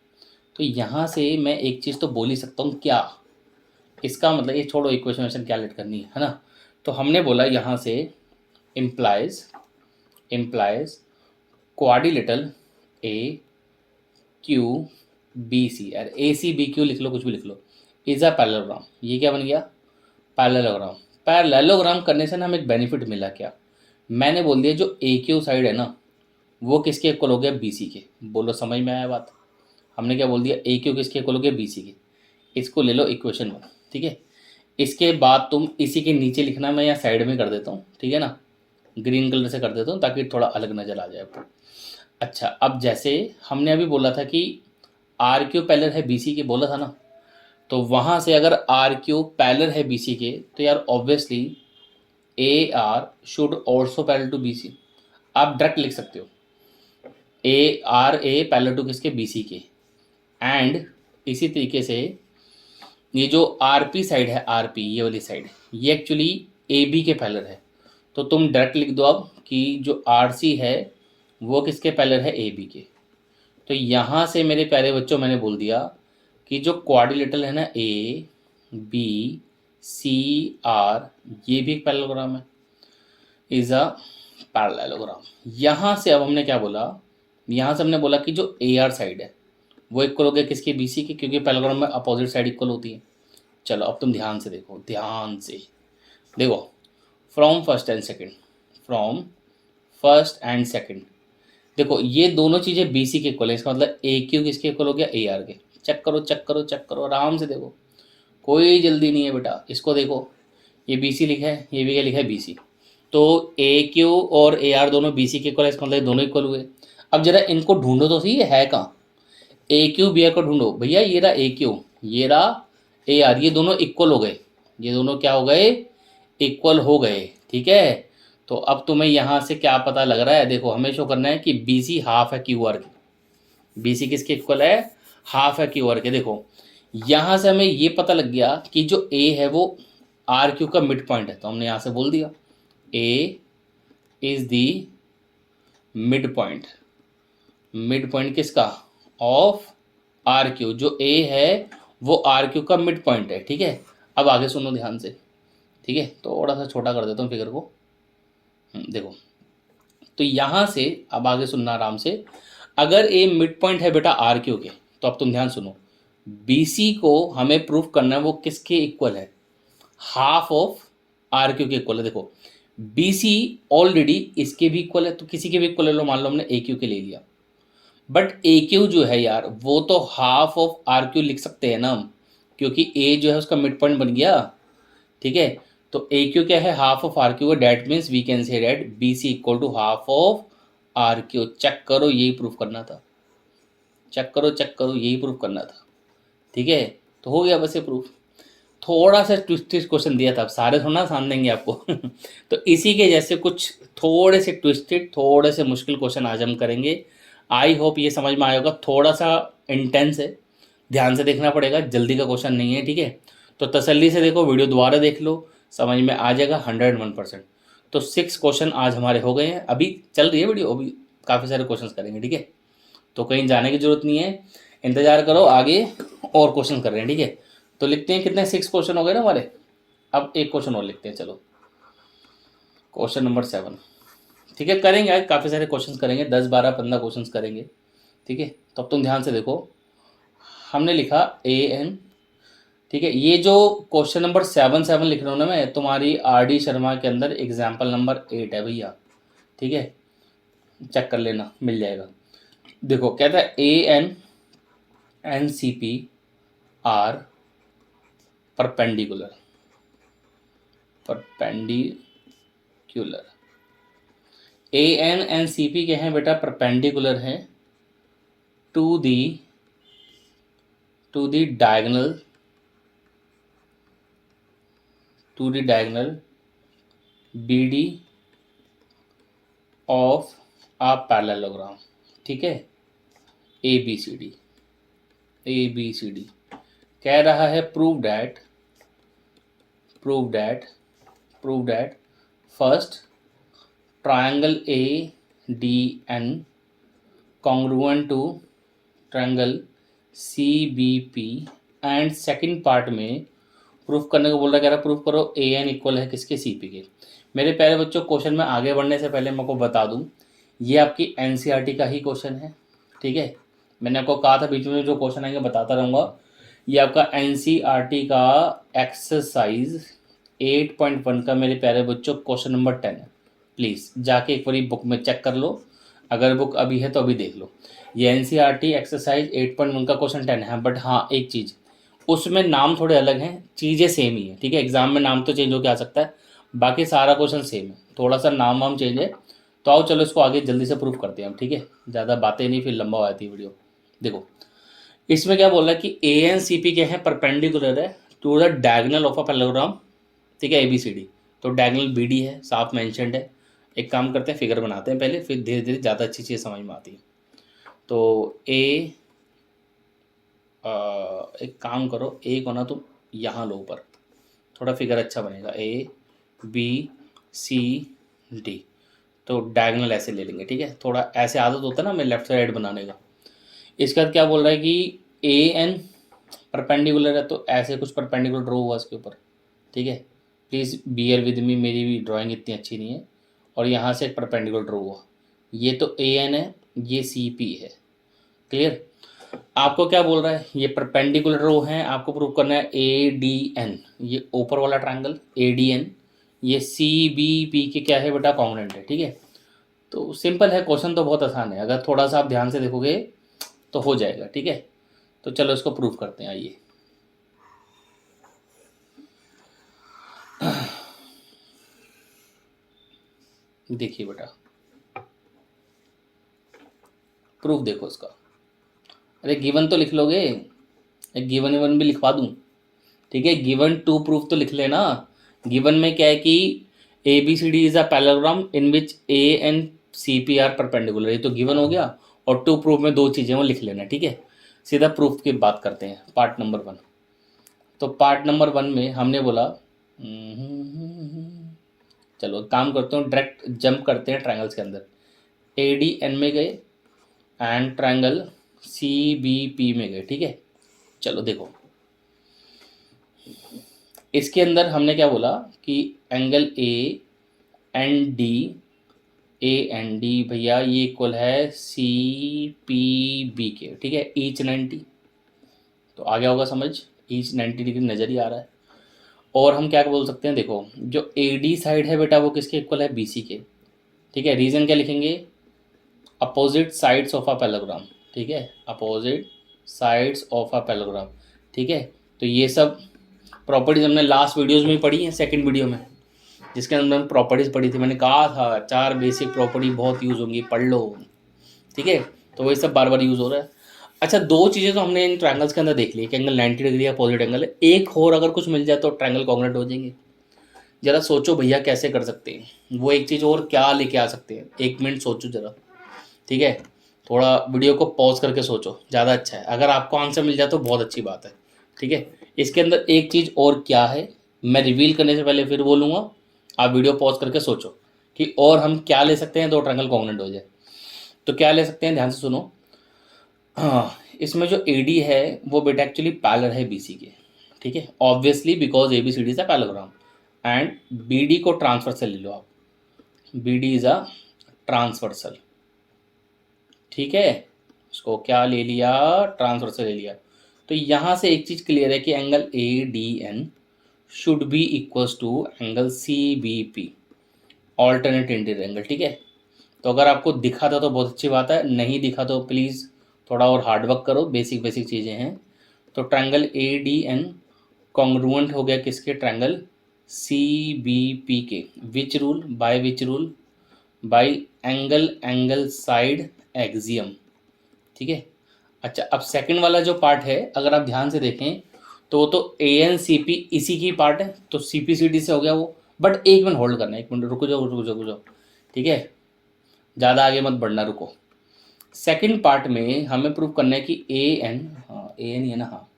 तो यहाँ से मैं एक चीज़ तो बोल ही सकता हूँ, क्या, इसका मतलब ये छोड़ो इक्वेशन कैलकुलेट करनी है ना। तो हमने बोला यहाँ से implies quadrilateral A Q B C, यार ए सी बी क्यू लिख लो, कुछ भी लिख लो, इज अ पैरेललोग्राम। ये क्या बन गया, पैरेललोग्राम। पैरेललोग्राम करने से ना हमें एक बेनिफिट मिला, क्या, मैंने बोल दिया जो ए क्यू साइड है ना वो किसके इक्वल हो गया, बी सी के। बोलो समझ में आया बात, हमने क्या बोल दिया, ए क्यू किसके इक्वल हो गया, बी सी के। इसको ले लो इक्वेशन 1, ठीक है। इसके बाद तुम इसी के नीचे लिखना, मैं यहाँ साइड में कर देता हूँ, ठीक है ना, ग्रीन कलर से कर देता हूँ ताकि थोड़ा अलग नज़र आ जाए आपको। अच्छा अब जैसे हमने अभी बोला था कि आर क्यू पैरेलल है बी सी के, बोला था ना, तो वहाँ से अगर आर क्यू पैरेलल है बी सी के तो यार obviously A R should also parallel to B C. आप डायरेक्ट लिख सकते हो A R A parallel to किसके, बी सी के। एंड इसी तरीके से ये जो आर पी साइड है, आर पी ये वाली साइड, ये एक्चुअली ए बी के पैरेलल है। तो तुम डायरेक्ट लिख दो अब कि जो आर सी है वो किसके पैरेलल है, ए बी के। तो यहाँ से मेरे प्यारे बच्चों मैंने बोल दिया कि जो क्वाड्रिलेटरल है ना, ए बी सी आर, ये भी एक पैरेललोग्राम है, इज अ पैरेललोग्राम। यहाँ से अब हमने क्या बोला, यहाँ से हमने बोला कि जो ए आर साइड है वो इक्वल हो गया किसके, बी सी के, क्योंकि पैरेललोग्राम में अपोजिट साइड इक्वल होती है। चलो अब तुम ध्यान से देखो, ध्यान से देखो, from first and second, from first and second, देखो ये दोनों चीज़ें बी सी के इक्वल है, इसका मतलब ए क्यू किसके इक्वल हो गया, ए आर के। चेक करो चेक करो चेक करो, आराम से देखो, कोई जल्दी नहीं है बेटा। इसको देखो, ये बी सी लिखा है, ये भी क्या लिखा है, बी सी। तो ए क्यू और ए आर दोनों बी सी के इक्वल है, इसका मतलब दोनों इक्वल हुए। अब जरा इनको ढूंढो तो सही, ये है कहाँ, ए क्यू बी आर को ढूंढो भैया, ये रहा ए क्यू, ये रहा ए आर, ये दोनों इक्वल हो गए, ये दोनों क्या हो गए, इक्वल हो गए, ठीक है। तो अब तुम्हें यहाँ से क्या पता लग रहा है, देखो हमें शो करना है कि बी सी हाफ है क्यू आर की, बी सी किसके इक्वल है, हाफ है क्यू आर के। देखो यहाँ से हमें ये पता लग गया कि जो ए है वो आर क्यू का मिड पॉइंट है, तो हमने यहाँ से बोल दिया A is the mid point, mid point किसका, ऑफ आर क्यू, जो ए है वो आर क्यू का मिड पॉइंट है, ठीक है। अब आगे सुनो ध्यान से, ठीक है, थोड़ा सा छोटा कर देता हूँ फिगर को, देखो। तो यहाँ से अब आगे सुनना आराम से, अगर ए मिड पॉइंट है बेटा आर क्यू के, तो अब तुम ध्यान सुनो, बी सी को हमें प्रूफ करना है वो किसके इक्वल है, हाफ ऑफ आर क्यू के इक्वल है। देखो बी सी ऑलरेडी इसके भी इक्वल है, तो किसी के भी इक्वल ले लो, मान लो हमने ए क्यू के ले लिया, बट ए क्यू जो है यार वो तो हाफ ऑफ आर क्यू लिख सकते हैं ना हम, क्योंकि ए जो है उसका मिड पॉइंट बन गया, ठीक है। तो ए क्यू क्या है, half of R Q, that means we can say that B C equal to half of R Q. Check करो, यही प्रूफ करना था, चेक करो यही प्रूफ करना था, ठीक है। तो हो गया बस ये प्रूफ। थोड़ा सा ट्विस्टेड क्वेश्चन दिया था, अब सारे थोड़ा ना आसान देंगे आपको तो इसी के जैसे कुछ थोड़े से ट्विस्टेड, थोड़े से मुश्किल क्वेश्चन आज हम करेंगे। आई होप ये समझ में आया होगा। थोड़ा सा इंटेंस है, ध्यान से देखना पड़ेगा, जल्दी का क्वेश्चन नहीं है, ठीक है। तो तसल्ली से देखो, वीडियो दोबारा देख लो, समझ में आ जाएगा 101%। तो 6 क्वेश्चन आज हमारे हो गए हैं, अभी चल रही है वीडियो, अभी काफ़ी सारे क्वेश्चन करेंगे, ठीक है। तो कहीं जाने की जरूरत नहीं है, इंतजार करो, आगे और क्वेश्चन कर रहे हैं, ठीक है। तो लिखते हैं कितने 6 क्वेश्चन हो गए ना हमारे। अब एक क्वेश्चन और लिखते हैं, चलो क्वेश्चन नंबर 7, ठीक है। करेंगे आज काफ़ी सारे क्वेश्चन करेंगे, 10 12 15 क्वेश्चन करेंगे, ठीक है। तो अब तुम ध्यान से देखो, हमने लिखा AN, ठीक है। ये जो क्वेश्चन नंबर 7 लिख रहा हूँ ना मैं, तुम्हारी RD शर्मा के अंदर एग्जाम्पल नंबर 8 है भैया, ठीक है। चेक कर लेना, मिल जाएगा। देखो कहता है AN and CP are perpendicular, AN and CP के हैं बेटा, परपेंडिकुलर हैं to the diagonal BD of a parallelogram, ठीक है। ABCD कह रहा है prove that first triangle ADN congruent to triangle CBP and second part में प्रूफ करने को बोल रहा है, कह रहा प्रूफ करो AN इक्वल है किसके, CP के। मेरे प्यारे बच्चों, क्वेश्चन में आगे बढ़ने से पहले मैं को बता दूं, ये आपकी NCERT का ही क्वेश्चन है, ठीक है। मैंने आपको कहा था बीच में जो क्वेश्चन आएंगे बताता रहूँगा। ये आपका NCERT का एक्सरसाइज 8.1 का मेरे प्यारे बच्चों क्वेश्चन नंबर 10 है। प्लीज़ जाके एक बारी बुक में चेक कर लो, अगर बुक अभी है तो अभी देख लो। ये NCERT एक्सरसाइज 8.1 का क्वेश्चन 10 है। बट हाँ, एक चीज़, उसमें नाम थोड़े अलग हैं, चीज़ें सेम ही है, ठीक है। एग्जाम में नाम तो चेंज होकर आ सकता है, बाकी सारा क्वेश्चन सेम है, थोड़ा सा नाम वाम चेंज है। तो आओ चलो इसको आगे जल्दी से प्रूफ करते हैं हम, ठीक है। ज़्यादा बातें नहीं, फिर लंबा हो जाती है वीडियो। देखो इसमें क्या बोल रहा है कि AN CP के हैं, परपेंडिकुलर है to the diagonal of a parallelogram, ठीक है, ABCD। तो डायगोनल BD है, साफ मेंशन्ड है। एक काम करते हैं, फिगर बनाते हैं पहले, फिर धीरे धीरे ज़्यादा अच्छी चीज़ समझ में आती है। तो एक काम करो, A को ना तुम यहाँ लो ऊपर, थोड़ा फिगर अच्छा बनेगा, ABCD। तो डायगोनल ऐसे ले लेंगे, ठीक है। थोड़ा ऐसे आदत होता है ना हमें लेफ्ट साइड बनाने का। इसके बाद क्या बोल रहा है कि AN परपेंडिकुलर है, तो ऐसे कुछ परपेंडिकुलर ड्रॉ हुआ इसके ऊपर, ठीक है। प्लीज़ बियर विद मी, मेरी भी ड्राइंग इतनी अच्छी नहीं है। और यहाँ से एक परपेंडिकुलर ड्रॉ हुआ, ये तो AN है, ये CP है, क्लियर। आपको क्या बोल रहा है, ये परपेंडिकुलर रो हैं, आपको प्रूव करना है ADN, ये ऊपर वाला ट्रायंगल ADN, ये CBP के क्या है बेटा, कॉन्ग्रुएंट है, ठीक है। तो सिंपल है क्वेश्चन, तो बहुत आसान है, अगर थोड़ा सा आप ध्यान से देखोगे तो हो जाएगा, ठीक है। तो चलो इसको प्रूव करते हैं, आइए। देखिए बेटा, प्रूफ देखो इसका। अरे गिवन तो लिख लोगे, एक गिवन भी लिखवा दूं, ठीक है। गिवन टू प्रूफ तो लिख लेना। गिवन में क्या है कि ABCD is a parallelogram in which AN CP are perpendicular, ये तो गिवन हो गया। और टू प्रूफ में 2 चीज़ें वो लिख लेना, ठीक है। सीधा प्रूफ की बात करते हैं, पार्ट नंबर 1। तो पार्ट नंबर 1 में हमने बोला, चलो काम करते हैं, डायरेक्ट जंप करते हैं ट्रायंगल्स के अंदर। ADN में गए एंड ट्रायंगल CBP में गए, ठीक है। चलो देखो, इसके अंदर हमने क्या बोला कि एंगल AND भैया ये इक्वल है CPB के, ठीक है। ईच 90, तो आ गया होगा समझ, ईच 90 डिग्री नज़र ही आ रहा है। और हम क्या बोल सकते हैं, देखो जो AD साइड है बेटा, वो किसके इक्वल है, BC के, ठीक है। रीज़न क्या लिखेंगे, opposite sides of a parallelogram, ठीक है, opposite sides of a parallelogram, ठीक है। तो ये सब प्रॉपर्टीज हमने लास्ट वीडियोज़ में ही पढ़ी है, सेकंड वीडियो में जिसके अंदर हम प्रॉपर्टीज़ पढ़ी थी। मैंने कहा था 4 बेसिक प्रॉपर्टी बहुत यूज़ होंगी, पढ़ लो, ठीक है। तो वही सब बार बार यूज़ हो रहा है। अच्छा, दो चीज़ें तो हमने इन ट्रायंगल्स के अंदर देख ली कि एंगल 90 डिग्री या पॉजिटिव एंगल है। एक और अगर कुछ मिल जाए तो ट्रायंगल कॉन्ग्रुएंट हो जाएंगे। जरा सोचो भैया कैसे कर सकते हैं वो, एक चीज़ और क्या लेके आ सकते हैं, 1 मिनट सोचो जरा, ठीक है। थोड़ा वीडियो को पॉज करके सोचो, ज़्यादा अच्छा है। अगर आपको आंसर मिल जाए तो बहुत अच्छी बात है, ठीक है। इसके अंदर एक चीज़ और क्या है, मैं रिवील करने से पहले फिर बोलूँगा, आप वीडियो पॉज करके सोचो कि और हम क्या ले सकते हैं दो ट्रायंगल कॉन्ग्रुएंट हो जाए। तो क्या ले सकते हैं, ध्यान से सुनो। हाँ, इसमें जो ए डी है वो बेटा एक्चुअली पैरेलल है बी सी के, ठीक है। Obviously because A B C D is a parallelogram. And B D को ट्रांसवर्सल ले लो आप, B D is a transversal, ठीक है। इसको क्या ले लिया, ट्रांसवर्सल ले लिया। तो यहाँ से एक चीज़ क्लियर है कि angle A D N should be equals to angle C B P, alternate interior angle, ठीक है। तो अगर आपको दिखा था तो बहुत अच्छी बात है, नहीं दिखा तो प्लीज़ थोड़ा और हार्डवर्क करो, बेसिक बेसिक चीज़ें हैं। तो triangle A D N congruent हो गया किसके, ट्रायंगल सी बी पी के। Which rule, by which rule, by angle angle side axiom, ठीक है। अच्छा, अब सेकंड वाला जो पार्ट है अगर आप ध्यान से देखें तो वो तो ए एन सी पी इसी की पार्ट है, तो सी पी सी डी से हो गया वो। बट एक मिनट होल्ड करना, 1 मिनट रुको जाओ, रुको जाओ, रुको जाओ, ठीक है। ज़्यादा आगे मत बढ़ना, रुको। सेकंड पार्ट में हमें प्रूव करना है कि ए एन, हाँ ए एन ही है ना, हाँ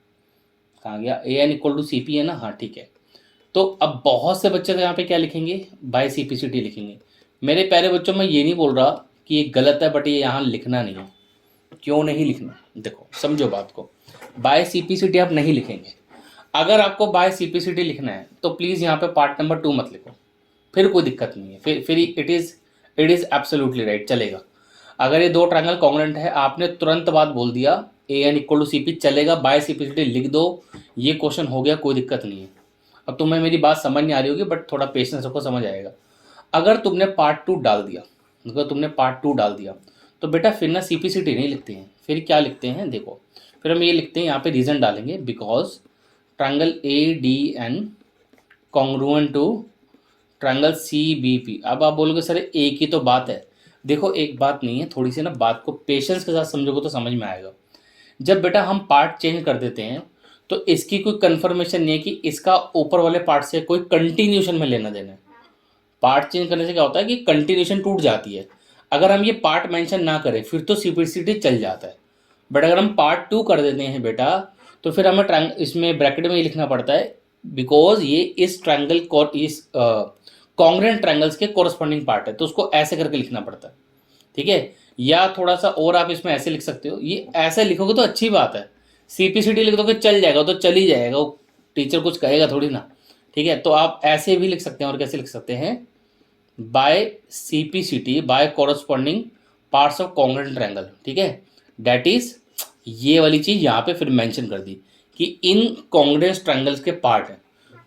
कहाँ गया, A N equal to C P है ना, हाँ ठीक है। तो अब बहुत से बच्चे तो यहाँ पे क्या लिखेंगे, by C P C T लिखेंगे। मेरे प्यारे बच्चों, मैं ये नहीं बोल रहा कि ये गलत है, बट ये यहाँ लिखना नहीं है। क्यों नहीं लिखना, देखो समझो बात को। By C P C T आप नहीं लिखेंगे। अगर आपको by C P C T लिखना है तो प्लीज़ यहाँ पे पार्ट नंबर 2 मत लिखो, फिर कोई दिक्कत नहीं है, फिर इट इज़ एब्सोल्युटली राइट, चलेगा। अगर ये दो ट्रायंगल कॉन्ग्रुएंट है, आपने तुरंत बाद बोल दिया A N equal to C P, चलेगा, by C P C T लिख दो, ये क्वेश्चन हो गया, कोई दिक्कत नहीं है। अब तुम्हें मेरी बात समझ नहीं आ रही होगी, बट थोड़ा पेशेंस रखो, समझ आएगा। अगर तुमने पार्ट 2 डाल दिया, अगर तुमने पार्ट 2 डाल दिया तो बेटा फिर ना सी पी सी टी नहीं लिखते हैं, फिर क्या लिखते हैं देखो। फिर हम ये लिखते हैं, यहाँ पे रीज़न डालेंगे, because triangle A D N congruent to triangle C B P. अब आप बोलोगे सर एक ही तो बात है, देखो एक बात नहीं है, थोड़ी सी ना बात को पेशेंस के साथ समझोगे तो समझ में आएगा। जब बेटा हम पार्ट चेंज कर देते हैं तो इसकी कोई कन्फर्मेशन नहीं है कि इसका ऊपर वाले पार्ट से कोई कंटिन्यूशन में लेना देना है। पार्ट चेंज करने से क्या होता है कि कंटिन्यूशन टूट जाती है। अगर हम ये पार्ट मेंशन ना करें फिर तो सीपीसीटी चल जाता है, बट अगर हम पार्ट 2 कर देते हैं बेटा तो फिर हमें इसमें ब्रैकेट में ये लिखना पड़ता है, बिकॉज ये इस ट्रायंगल इस कॉन्ग्रुएंट ट्रायंगल्स के कोरस्पॉन्डिंग पार्ट है, तो उसको ऐसे करके लिखना पड़ता है, ठीक है। या थोड़ा सा और आप इसमें ऐसे लिख सकते हो, ये ऐसे लिखोगे तो अच्छी बात है, सीपीसीटी लिख दोगे चल जाएगा तो चल ही जाएगा, वो टीचर कुछ कहेगा थोड़ी ना, ठीक है। तो आप ऐसे भी लिख सकते हैं, और कैसे लिख सकते हैं, by CPCT, by corresponding parts of congruent triangle, ठीक है। दैट इज ये वाली चीज यहाँ पे फिर मेंशन कर दी कि इन कॉन्ग्रुएंट ट्रायंगल्स के पार्ट है।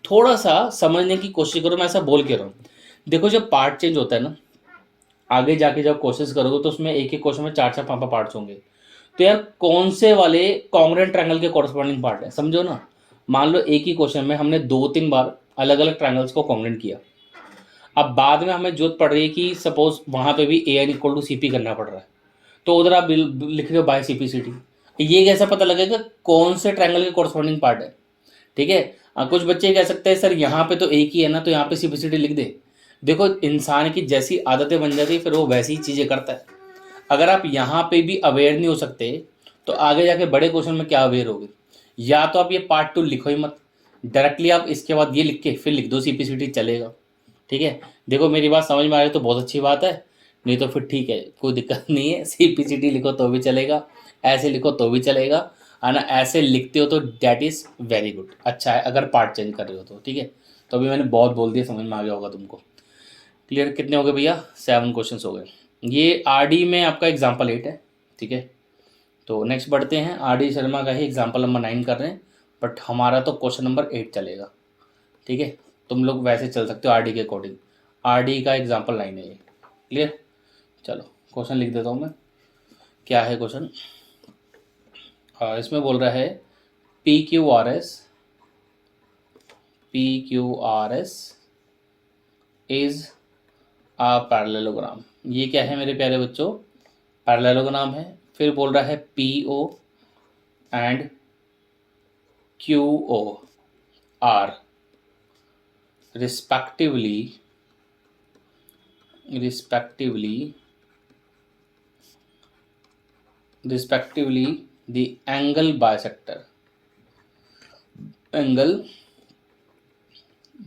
थोड़ा सा समझने की कोशिश करो, मैं ऐसा बोल के रहा हूँ। देखो जब पार्ट चेंज होता है ना, आगे जाके जब कोशिश करोगे तो उसमें एक एक क्वेश्चन में 4 4 5 5 पार्ट्स होंगे। तो यार कौन से वाले कॉन्ग्रुएंट ट्रायंगल के कोरस्पॉन्डिंग पार्ट है, समझो ना। मान लो एक ही क्वेश्चन में हमने 2 3 बार अलग अलग ट्रायंगल्स को कॉन्ग्रुएंट किया। अब बाद में हमें जरूरत पड़ रही है कि सपोज वहाँ पे भी A N equal to C P करना पड़ रहा है, तो उधर आप लिख रहे हो by C P C T. ये कैसे पता लगेगा कौन से ट्रायंगल के कोरस्पॉन्डिंग पार्ट है, ठीक है। कुछ बच्चे कह सकते हैं सर यहाँ पे तो एक ही है ना, तो यहाँ पे सी पी सी टी लिख दे। देखो इंसान की जैसी आदतें बन जाती है फिर वो वैसी ही चीज़ें करता है। अगर आप यहाँ पे भी अवेयर नहीं हो सकते तो आगे जाके बड़े क्वेश्चन में क्या अवेयर होगे। या तो आप ये पार्ट 2 लिखो ही मत, डायरेक्टली आप इसके बाद ये लिख के फिर लिख दो सीपीसीटी, चलेगा, ठीक है। देखो मेरी बात समझ में आ रही तो बहुत अच्छी बात है, नहीं तो फिर ठीक है, कोई दिक्कत नहीं है, सीपीसीटी लिखो तो भी चलेगा, ऐसे लिखो तो भी चलेगा, है ना। ऐसे लिखते हो तो डैट इज़ वेरी गुड, अच्छा है अगर पार्ट चेंज कर रहे हो तो, ठीक है। तो अभी मैंने बहुत बोल दिया, समझ में आ गया होगा तुमको। क्लियर, कितने हो गए भैया, 7 क्वेश्चन हो गए। ये आर डी में आपका एग्जाम्पल 8 है, ठीक है। तो नेक्स्ट बढ़ते हैं, आर डी शर्मा का ही एग्जाम्पल नंबर 9 कर रहे हैं, बट हमारा तो क्वेश्चन नंबर 8 चलेगा, ठीक है। तुम लोग वैसे चल सकते हो आर डी के अकॉर्डिंग, आर डी का एग्जाम्पल 9 है ये, क्लियर। चलो क्वेश्चन लिख देता हूँ मैं, क्या है क्वेश्चन। इसमें बोल रहा है P Q R S is a parallelogram. ये क्या है मेरे प्यारे बच्चों, पैरेललोग्राम है। फिर बोल रहा है P O and QO are respectively the angle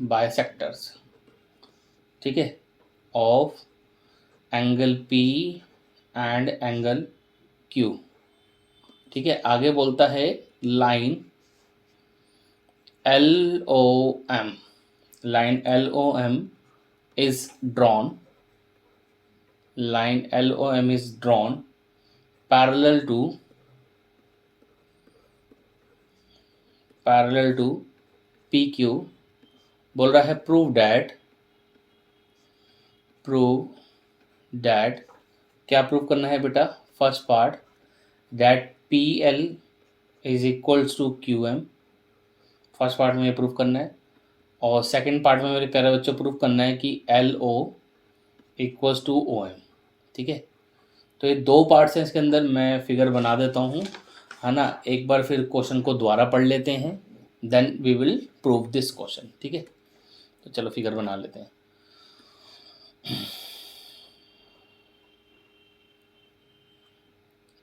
bisectors, ठीक है, of angle P and angle Q, ठीक है। आगे बोलता है line LOM is drawn parallel to PQ। बोल रहा है प्रूव दैट क्या प्रूव करना है बेटा, first part that PL is equals to QM, first part में ये प्रूव करना है। और सेकंड पार्ट में मेरे प्यारे बच्चों प्रूव करना है कि LO इक्वल्स टू OM, ठीक है। तो ये दो पार्ट्स हैं, इसके अंदर मैं फिगर बना देता हूँ, है ना। एक बार फिर क्वेश्चन को दोबारा पढ़ लेते हैं, then we will prove this question, ठीक है। तो चलो फिगर बना लेते हैं।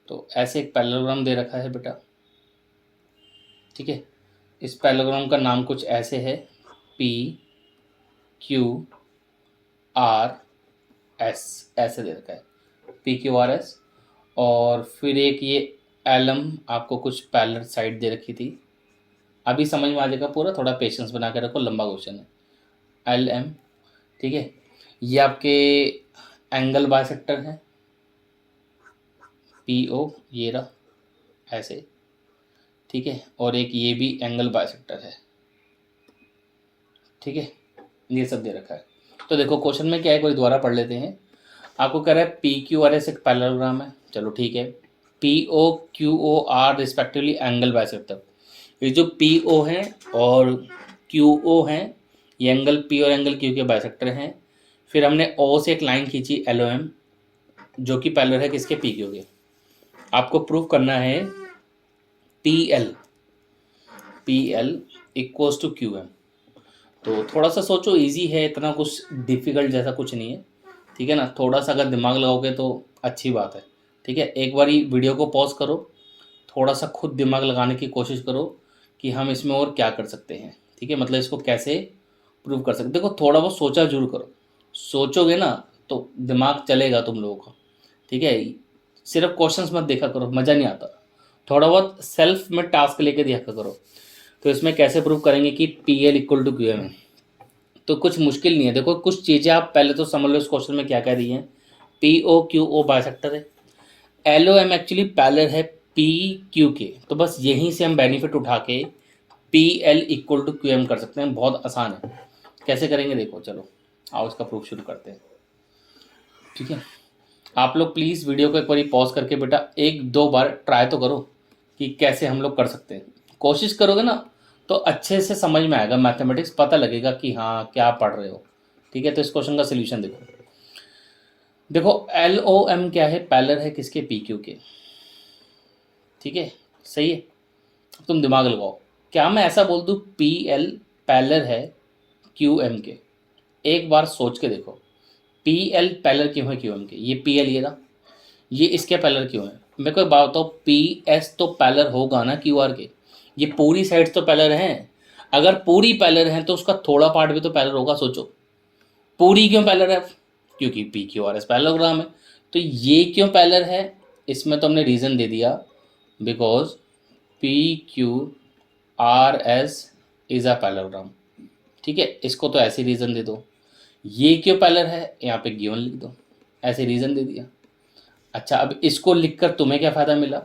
तो ऐसे एक पैरेललोग्राम दे रखा है बेटा, ठीक है। इस पैरेललोग्राम का नाम कुछ ऐसे है, PQRS, ऐसे दे रखा है PQRS। और फिर एक ये LM आपको कुछ पैरेलल साइड दे रखी थी, अभी समझ में आ जाएगा पूरा, थोड़ा पेशेंस बना के रखो, लंबा क्वेश्चन है। LM, ठीक है। ये आपके एंगल बाइसेक्टर है PO, ये रहा ऐसे, ठीक है। और एक ये भी एंगल बाइसेक्टर है, ठीक है। ये सब दे रखा है। तो देखो क्वेश्चन में क्या है, कोई दोबारा पढ़ लेते हैं। आपको कह रहा है PQRS एक पैरेललोग्राम है, चलो ठीक है। POQO are respectively angle bisector. ये जो PO है और QO है, ये एंगल P और एंगल Q के बाइसेक्टर हैं। फिर हमने O से एक लाइन खींची LOM, जो कि पैरेलल है किसके, PQ के। आपको प्रूव करना है PL इक्वल्स टू QM। तो थोड़ा सा सोचो, इजी है, इतना कुछ डिफिकल्ट जैसा कुछ नहीं है, ठीक है ना। थोड़ा सा अगर दिमाग लगाओगे तो अच्छी बात है, ठीक है। एक बार वीडियो को पॉज करो, थोड़ा सा खुद दिमाग लगाने की कोशिश करो कि हम इसमें और क्या कर सकते हैं, ठीक है। मतलब इसको कैसे प्रूव कर सकते। देखो थोड़ा बहुत सोचा जरूर करो, सोचोगे ना तो दिमाग चलेगा तुम लोगों का, ठीक है। सिर्फ क्वेश्चंस मत देखा करो, मज़ा नहीं आता। थोड़ा बहुत सेल्फ में टास्क लेके देखा करो। तो इसमें कैसे प्रूव करेंगे कि PL इक्वल टू QM है, तो कुछ मुश्किल नहीं है। देखो कुछ चीज़ें आप पहले तो समझ लो इस क्वेश्चन में क्या कह रही हैं। POQO बाइसेक्टर है, LOM एक्चुअली पैरेलल है PQ के, तो बस यहीं से हम बेनिफिट उठा के PL इक्वल टू QM कर सकते हैं। बहुत आसान है, कैसे करेंगे देखो, चलो आओ इसका प्रूफ शुरू करते हैं, ठीक है। आप लोग प्लीज़ वीडियो को एक बार पॉज करके बेटा एक दो बार ट्राई तो करो कि कैसे हम लोग कर सकते हैं। कोशिश करोगे ना तो अच्छे से समझ में आएगा, मैथमेटिक्स पता लगेगा कि हाँ क्या पढ़ रहे हो, ठीक है। तो इस क्वेश्चन का सोल्यूशन देखो LOM क्या है, पैरेलल है किसके, PQ के, ठीक है। सही है, अब तुम दिमाग लगाओ, क्या मैं ऐसा बोल दूँ PL पैरेलल है QM के। एक बार सोच के देखो, PL पैरेलल क्यों है QM के, ये PL ये रहा, ये इसके पैरेलल क्यों है। मेरे को एक बात बताओ, PS तो पैरेलल होगा ना QR के, ये पूरी साइड्स तो पैरेलल हैं। अगर पूरी पैरेलल है तो उसका थोड़ा पार्ट भी तो पैरेलल होगा। सोचो पूरी क्यों पैरेलल है, क्योंकि PQRS पैरेललोग्राम है। तो ये क्यों पैरेलल है, इसमें तो हमने रीज़न दे दिया, because PQRS is a parallelogram, ठीक है। इसको तो ऐसे रीज़न दे दो। ये क्यों पैरेलल है, यहाँ पे गिवन लिख दो, ऐसे रीज़न दे दिया। अच्छा अब इसको लिखकर तुम्हें क्या फ़ायदा मिला,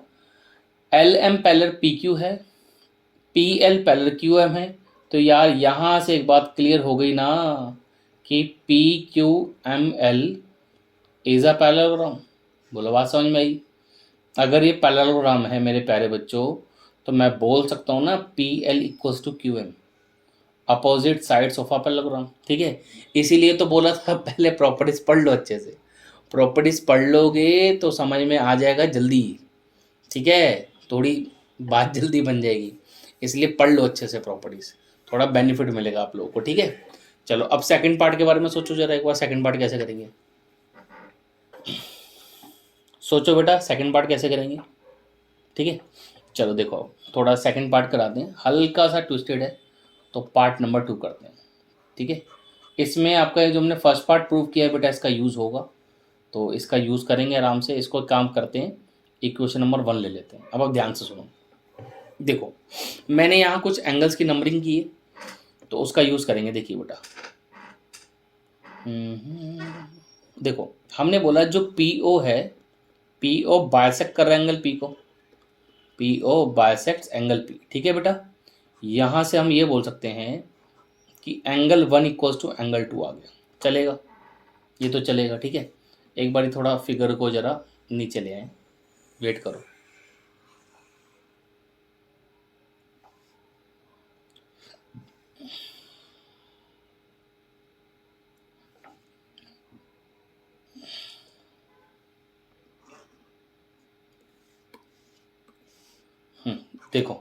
LM पैरेलल PQ है, PL पैरेलल QM है। तो यार यहाँ से एक बात क्लियर हो गई ना कि PQML इज़ अ पैरेललोग्राम। बोलो बात समझ में आई। अगर ये पैरेललोग्राम है मेरे प्यारे बच्चों, तो मैं बोल सकता हूँ ना PL equals to QM, opposite sides of a parallelogram, ठीक है। इसीलिए तो बोला था पहले प्रॉपर्टीज पढ़ लो अच्छे से। प्रॉपर्टीज पढ़ लोगे तो समझ में आ जाएगा जल्दी, ठीक है। थोड़ी बात जल्दी बन जाएगी, इसलिए पढ़ लो अच्छे से प्रॉपर्टीज, थोड़ा बेनिफिट मिलेगा आप लोगों को। ठीक है, चलो अब सेकंड पार्ट के बारे में सोचो जरा एक बार, सेकंड पार्ट कैसे करेंगे, सोचो बेटा सेकंड पार्ट कैसे करेंगे। ठीक है, चलो देखो थोड़ा सेकंड पार्ट कराते हैं, हल्का सा ट्विस्टेड है, तो पार्ट नंबर 2 करते हैं। ठीक है, इसमें आपका जो हमने फर्स्ट पार्ट प्रूव किया है बेटा, इसका यूज़ होगा, तो इसका यूज़ करेंगे आराम से। इसको काम करते हैं, इक्वेशन नंबर 1 ले लेते हैं। अब आप ध्यान से सुनो, देखो मैंने यहाँ कुछ एंगल्स की नंबरिंग की है, तो उसका यूज़ करेंगे। देखिए बेटा, देखो हमने बोला जो पी ओ है, पी ओ बाइसेक्ट कर रहा है एंगल पी को, P O bisects angle P. ठीक है बेटा, यहाँ से हम ये बोल सकते हैं कि एंगल 1 इक्वल्स टू एंगल 2 आ गया। चलेगा, ये तो चलेगा। ठीक है, एक बार थोड़ा फिगर को ज़रा नीचे ले आए, वेट करो। देखो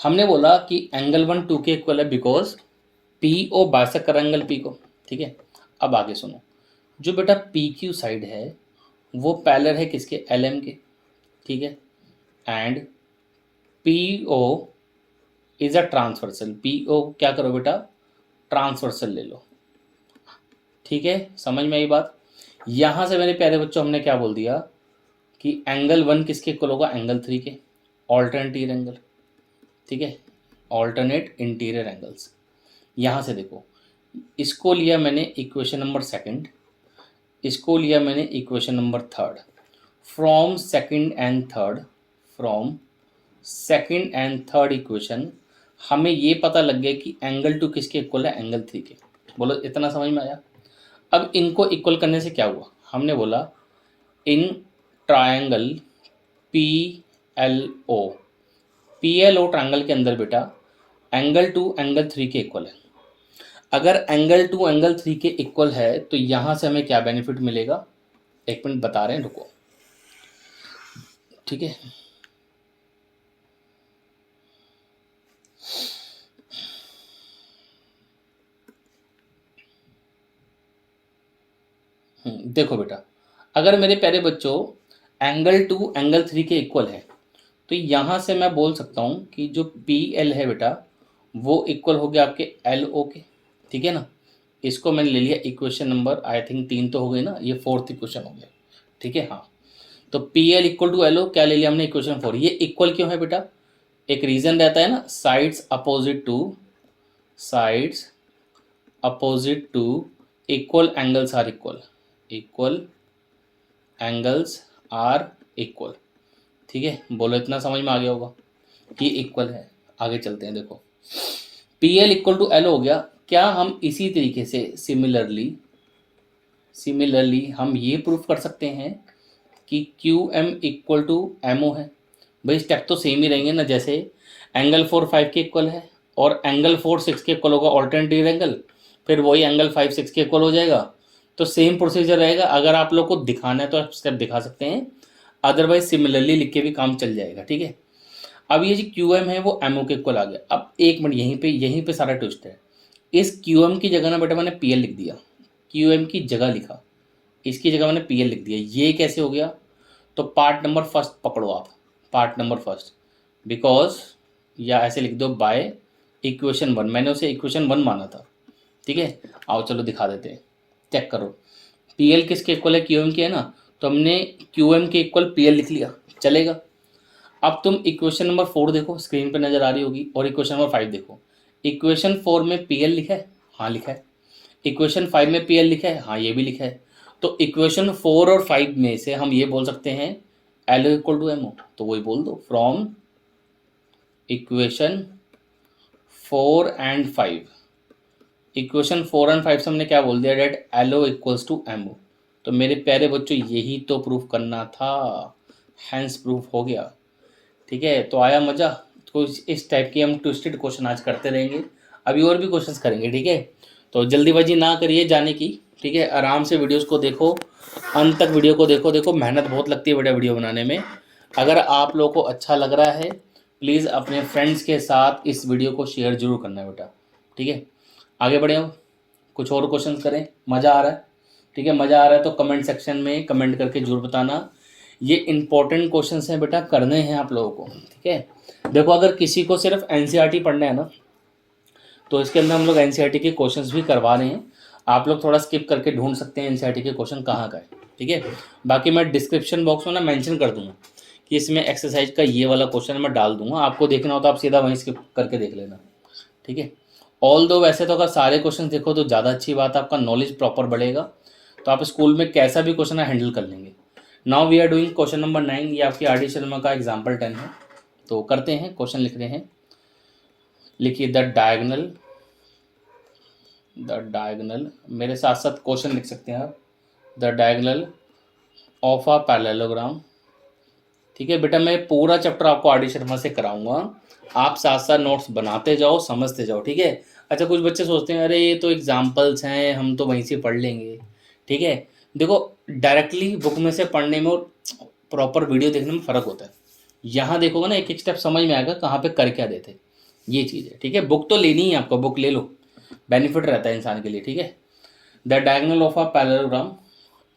हमने बोला कि एंगल 1 2 के इक्वल है बिकॉज पी ओ बाइसेक्ट कर एंगल पी को। ठीक है, अब आगे सुनो, जो बेटा पी क्यू साइड है वो पैरेलल है किसके, एल एम के। ठीक है, and P O is a transversal, P O क्या करो बेटा, ट्रांसवर्सल ले लो। ठीक है, समझ में आई बात। यहाँ से मेरे प्यारे बच्चों हमने क्या बोल दिया कि एंगल 1 किसके इक्वल होगा, एंगल 3 के, ऑल्टरनेट एंगल। ठीक है, ऑल्टरनेट इंटीरियर एंगल्स। यहाँ से देखो, इसको लिया मैंने इक्वेशन नंबर 2, इसको लिया मैंने equation number 3। From second and third, from second and third equation हमें ये पता लग गया कि एंगल 2 किसके इक्वल है, एंगल 3 के। बोलो इतना समझ में आया। अब इनको इक्वल करने से क्या हुआ, हमने बोला in triangle P L O, P L O triangle के अंदर बेटा एंगल 2 एंगल 3 के इक्वल है। अगर एंगल 2 एंगल 3 के इक्वल है तो यहाँ से हमें क्या बेनिफिट मिलेगा, एक मिनट बता रहे हैं, रुको। ठीक है, देखो बेटा, अगर मेरे प्यारे बच्चों एंगल 2 एंगल 3 के इक्वल है तो यहाँ से मैं बोल सकता हूँ कि जो पी एल है बेटा वो इक्वल हो गया आपके एल ओ के। ठीक है ना, इसको मैंने ले लिया इक्वेशन नंबर आई थिंक 3 तो हो गई ना, ये 4th इक्वेशन हो गया। ठीक है, हाँ, तो P L equal to L O क्या ले लिया हमने, इक्वेशन 4। ये इक्वल क्यों है बेटा, एक रीजन रहता है ना, sides opposite to, sides opposite to equal angles are equal, equal angles are equal. ठीक है, बोलो इतना समझ में आ गया होगा कि इक्वल है। आगे चलते हैं, देखो P L equal to L हो गया। क्या हम इसी तरीके से सिमिलरली हम ये प्रूफ कर सकते हैं कि Q M equal to M O है। भाई स्टेप तो सेम ही रहेंगे ना, जैसे एंगल 4 5 के इक्वल है और एंगल 4 6 के इक्वल होगा ऑल्टरनेटिव एंगल, फिर वही एंगल 5 6 के इक्वल हो जाएगा। तो सेम प्रोसीजर रहेगा। अगर आप लोग को दिखाना है तो आप स्टेप दिखा सकते हैं, अदरवाइज सिमिलरली लिख के भी काम चल जाएगा। ठीक है, अब ये जो क्यू एम है वो एम ओ के इक्वल आ गया। अब एक मिनट, यहीं पे सारा ट्विस्ट है। इस क्यू एम की जगह ना बेटा मैंने पी एल लिख दिया, क्यू एम की जगह लिखा, इसकी जगह मैंने पी एल लिख दिया। ये कैसे हो गया, तो पार्ट नंबर फर्स्ट पकड़ो आप, पार्ट नंबर फर्स्ट, बिकॉज या ऐसे लिख दो बाय इक्वेशन 1, मैंने उसे इक्वेशन 1 माना था। ठीक है, आओ चलो दिखा देते हैं, चेक करो। पी एल किसके इक्वल है, क्यू एम की है ना, तो हमने क्यू एम के इक्वल पी एल लिख लिया, चलेगा। अब तुम इक्वेशन नंबर 4 देखो, स्क्रीन पे नजर आ रही होगी, और इक्वेशन नंबर 5 देखो। इक्वेशन 4 में पी एल लिखा है, हाँ लिखा है। इक्वेशन 5 में पी एल लिखा है, हाँ ये भी लिखा है। तो इक्वेशन 4 और 5 में से हम ये बोल सकते हैं L equal to M O, तो वही बोल दो, from equation 4 and 5। Equation 4 and 5 से हमने क्या बोल दिया, that L O equals to M O. तो मेरे प्यारे बच्चों यही तो प्रूफ करना था, हैंस प्रूफ हो गया। ठीक है, तो आया मज़ा। तो इस टाइप की हम ट्विस्टेड क्वेश्चन आज करते रहेंगे, अभी और भी क्वेश्चंस करेंगे। ठीक है, तो जल्दीबाजी ना करिए जाने की। ठीक है, आराम से वीडियोस को देखो, अंत तक वीडियो को देखो। देखो मेहनत बहुत लगती है बेटा वीडियो बनाने में। अगर आप लोगों को अच्छा लग रहा है प्लीज़ अपने फ्रेंड्स के साथ इस वीडियो को शेयर जरूर करना है बेटा, ठीक है। आगे बढ़े हम, कुछ और क्वेश्चंस करें, मज़ा आ रहा है, ठीक है। मज़ा आ रहा है तो कमेंट सेक्शन में कमेंट करके जरूर बताना। ये इंपॉर्टेंट क्वेश्चंस हैं बेटा, करने हैं आप लोगों को, ठीक है। देखो अगर किसी को सिर्फ एनसीईआरटी पढ़ना है ना, तो इसके अंदर हम लोग एनसीईआरटी के क्वेश्चंस भी करवा रहे हैं। आप लोग थोड़ा स्किप करके ढूंढ सकते हैं एनसीईआरटी के क्वेश्चन कहाँ का है, ठीक है। बाकी मैं डिस्क्रिप्शन बॉक्स में ना मेंशन कर दूंगा कि इसमें एक्सरसाइज का ये वाला क्वेश्चन मैं डाल दूंगा, आपको देखना हो तो आप सीधा वहीं स्किप करके देख लेना, ठीक है। ऑल दो वैसे तो अगर सारे क्वेश्चन देखो तो ज़्यादा अच्छी बात है, आपका नॉलेज प्रॉपर बढ़ेगा, तो आप स्कूल में कैसा भी क्वेश्चन है हैंडल कर लेंगे। Now we are doing question number 9, ये आपकी आर डी शर्मा का एग्जाम्पल 10 है। तो करते हैं, क्वेश्चन लिख रहे हैं, लिखिए द डायगनल, मेरे साथ साथ क्वेश्चन लिख सकते हैं आप, the diagonal of a parallelogram, ठीक है बेटा। मैं पूरा चैप्टर आपको आर डी शर्मा से कराऊंगा, आप साथ साथ नोट्स बनाते जाओ, समझते जाओ, ठीक है। अच्छा कुछ बच्चे सोचते हैं अरे ये तो एग्जाम्पल्स हैं, हम तो वहीं से पढ़ लेंगे, ठीक है। देखो डायरेक्टली बुक में से पढ़ने में और प्रॉपर वीडियो देखने में फ़र्क होता है। यहाँ देखोगे ना एक एक स्टेप समझ में आएगा कहाँ पे कर क्या देते, ये चीज़ है, ठीक है। बुक तो लेनी ही है आपको, बुक ले लो, बेनिफिट रहता है इंसान के लिए, ठीक है। The diagonal of a parallelogram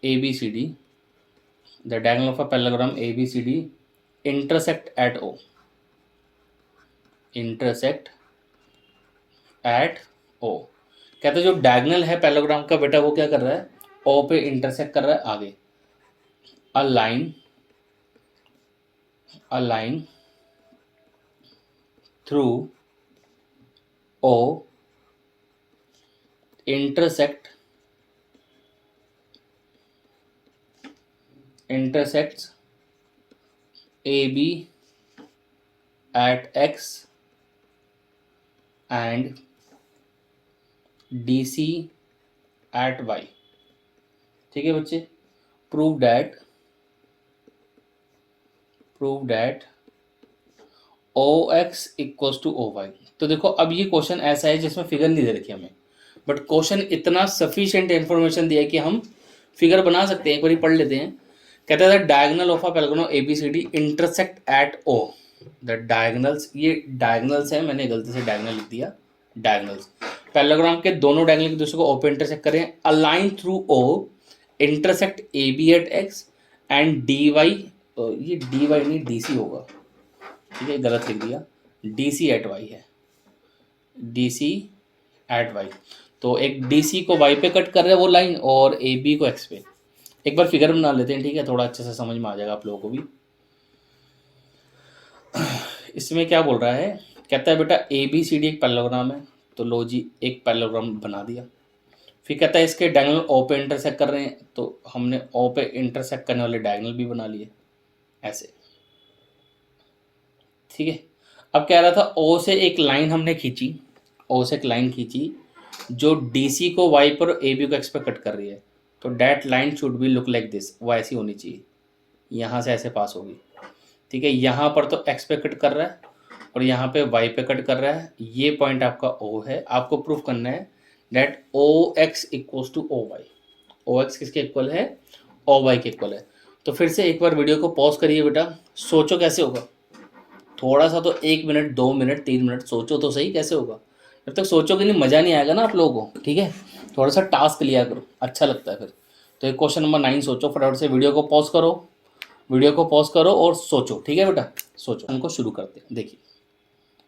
A B C D, the diagonal of a parallelogram A B C D intersect at O, intersect at O. कहते हैं जो डायगोनल है पैरेललोग्राम का बेटा वो क्या कर रहा है, ओ पे इंटरसेक्ट कर रहा है आगे। A line through O intersects AB at X and DC at Y, ठीक है बच्चे। Prove that O X equals to O Y. तो देखो अब ये क्वेश्चन ऐसा है जिसमें फिगर नहीं दे रखी हमें, बट क्वेश्चन इतना सफिशिएंट इन्फॉर्मेशन दिया है कि हम फिगर बना सकते हैं। एक बार पढ़ लेते हैं, कहता है diagonal of a paragraph A B C D intersect at O. The diagonals, ये डायगोनल्स है, मैंने गलती से डायगोनल लिख दिया, डायगोनल्स पैराग्राफ के दोनों डायगोनल एक दूसरे को ओ पे इंटरसेक्ट करें। A line through O intersect A B at X and D Y, ये डी वाई नहीं डी सी होगा, ठीक है, गलत लिख दिया, डी सी एट वाई है, डी सी एट वाई। तो एक डी सी को वाई पे कट कर रहे हैं वो लाइन, और ए बी को एक्स पे। एक बार फिगर बना लेते हैं, ठीक है, थोड़ा अच्छे से समझ में आ जाएगा आप लोगों को भी। इसमें क्या बोल रहा है, कहता है बेटा ए बी सी डी एक पैरेललोग्राम है, तो लो जी एक पैरेललोग्राम बना दिया। फिर कहता है इसके डायगोनल ओ पे इंटरसेक्ट कर रहे हैं, तो हमने ओ पे इंटरसेक्ट करने वाले डायगोनल भी बना लिए ऐसे, ठीक है। अब कह रहा था ओ से एक लाइन हमने खींची, ओ से एक लाइन खींची जो डी सी को वाई पर ए बी को एक्स पर कट कर रही है, तो that line should be look like this, वो ऐसी होनी चाहिए, यहाँ से ऐसे पास होगी, ठीक है। यहाँ पर तो एक्स पे कट कर रहा है और यहाँ पे वाई पे कट कर रहा है, ये पॉइंट आपका ओ है। आपको प्रूफ करना है that O X equals to O Y, O X किसके इक्वल है, ओ वाई के इक्वल है। तो फिर से एक बार वीडियो को पॉज करिए बेटा, सोचो कैसे होगा, थोड़ा सा तो 1 मिनट 2 मिनट 3 मिनट सोचो तो सही कैसे होगा। जब तक सोचोगे नहीं मज़ा नहीं आएगा ना आप लोगों को, ठीक है। थोड़ा सा टास्क लिया करो, अच्छा लगता है फिर। तो एक क्वेश्चन नंबर 9 सोचो, फटाफट से वीडियो को पॉज करो, वीडियो को पॉज करो और सोचो, ठीक है बेटा, सोचो। उनको शुरू करते हैं, देखिए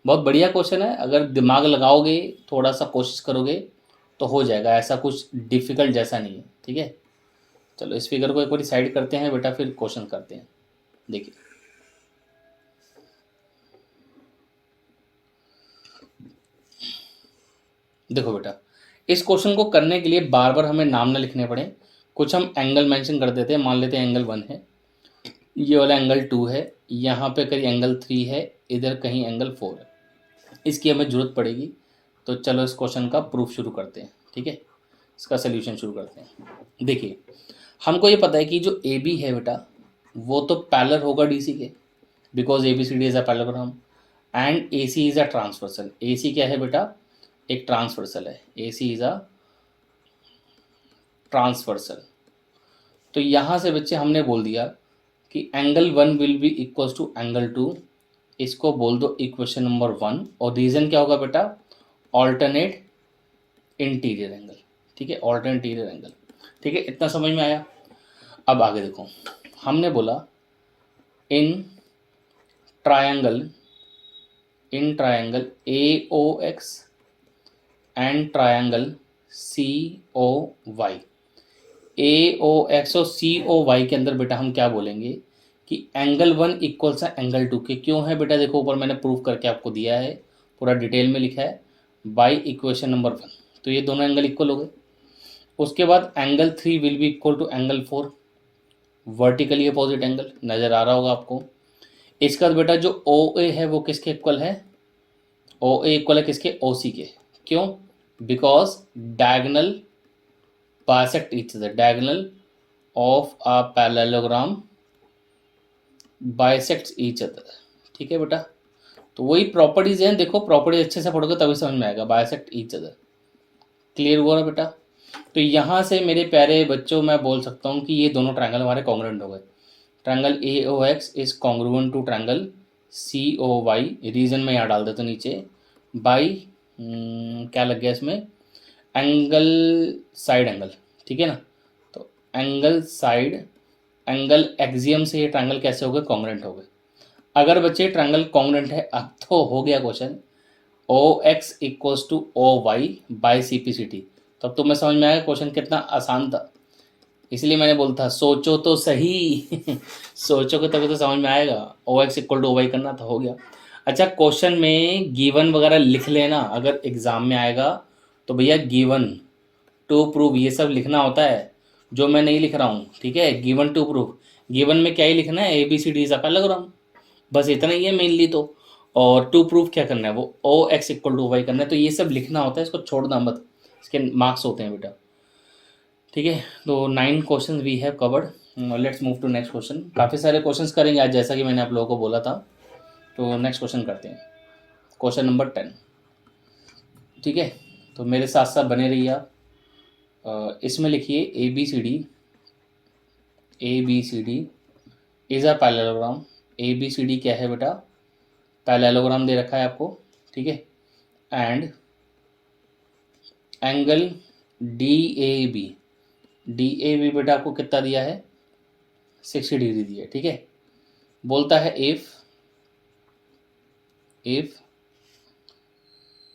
बहुत बढ़िया क्वेश्चन है, अगर दिमाग लगाओगे थोड़ा सा कोशिश करोगे तो हो जाएगा, ऐसा कुछ डिफिकल्ट जैसा नहीं है, ठीक है। चलो इस फिगर को एक बार साइड करते हैं बेटा, फिर क्वेश्चन करते हैं। देखिए देखो बेटा, इस क्वेश्चन को करने के लिए बार बार हमें नाम ना लिखने पड़े, कुछ हम एंगल मेंशन कर देते हैं। मान लेते हैं एंगल 1 है, ये वाला एंगल 2 है, यहाँ पे कहीं एंगल 3 है, इधर कहीं एंगल 4 है, इसकी हमें ज़रूरत पड़ेगी। तो चलो इस क्वेश्चन का प्रूफ शुरू करते हैं, ठीक है, इसका सोल्यूशन शुरू करते हैं। देखिए हमको ये पता है कि जो ए बी है बेटा वो तो पैरेलल होगा डी सी के, because A B C D is a parallelogram and A C is a transversal. A C क्या है बेटा, एक ट्रांसवर्सल है, ए सी इज़ अ ट्रांसवर्सल। तो यहाँ से बच्चे हमने बोल दिया कि angle 1 will be equals to angle 2 इसको बोल दो इक्वेशन नंबर 1 और रीजन क्या होगा बेटा, ऑल्टरनेट इंटीरियर एंगल। ठीक है, ऑल्टरनेट इंटीरियर एंगल। ठीक है, इतना समझ में आया। अब आगे देखो, हमने बोला in triangle A O X and triangle C O Y. A O X और सी ओ वाई के अंदर बेटा हम क्या बोलेंगे कि एंगल 1 इक्वल सा एंगल 2 के। क्यों है बेटा, देखो ऊपर मैंने प्रूफ करके आपको दिया है, पूरा डिटेल में लिखा है बाई इक्वेशन नंबर 1। तो ये दोनों एंगल इक्वल हो गए। उसके बाद angle 3 will be equal to angle 4, vertically opposite angle, नज़र आ रहा होगा आपको। इसके बाद बेटा जो ओ ए है वो किसके इक्वल है, ओ ए इक्वल है किसके, ओ सी के। क्यों, because diagonal bisect each other, diagonal of a parallelogram bisect each other. ठीक है बेटा, तो वही प्रॉपर्टीज हैं, देखो प्रॉपर्टीज अच्छे से पढ़ोगे तभी समझ में आएगा, बाइसेक्ट ईच अदर। क्लियर हुआ ना बेटा। तो यहाँ से मेरे प्यारे बच्चों मैं बोल सकता हूँ कि ये दोनों ट्रायंगल हमारे कॉन्ग्रुएंट हो गए। Triangle A O X is congruent to triangle C O Y. Reason में यहाँ डाल देता हूँ नीचे, बाई क्या लग गया इसमें, एंगल साइड एंगल। ठीक है ना, तो एंगल साइड एंगल एक्सियम से ये ट्रायंगल कैसे हो गए, कॉन्ग्रुएंट हो गए। अगर बच्चे ट्रायंगल कॉन्ग्रुएंट है, अब तो हो गया क्वेश्चन, O X equals to O Y by C P C T. तब तो मैं समझ में आया क्वेश्चन कितना आसान था। इसलिए मैंने बोलता सोचो तो सही सोचोगे तभी तो समझ में आएगा। O X equal to O Y करना था, हो गया। अच्छा, क्वेश्चन में गिवन वगैरह लिख लेना, अगर एग्जाम में आएगा तो भैया गिवन टू प्रूव ये सब लिखना होता है, जो मैं नहीं लिख रहा हूँ। ठीक है, गिवन टू प्रूव, गिवन में क्या ही लिखना है, A B C D is a parallelogram, बस इतना ही है मेनली। तो और टू प्रूफ क्या करना है, वो ओ एक्स इक्वल टू वाई करना है। तो ये सब लिखना होता है, इसको छोड़ना मत, इसके मार्क्स होते हैं बेटा। ठीक है, तो 9 question we have covered. Let's move to next question. काफ़ी सारे क्वेश्चंस करेंगे आज, जैसा कि मैंने आप लोगों को बोला था। तो नेक्स्ट क्वेश्चन करते हैं, क्वेश्चन नंबर 10। ठीक है, तो मेरे साथ साथ बने रहिए आप। इसमें लिखिए A B C D is a parallelogram. A B C D क्या है बेटा, पैरेललोग्राम दे रखा है आपको। ठीक है, and angle D A B बेटा आपको कितना दिया है, 60 डिग्री दिया है। ठीक है, बोलता है if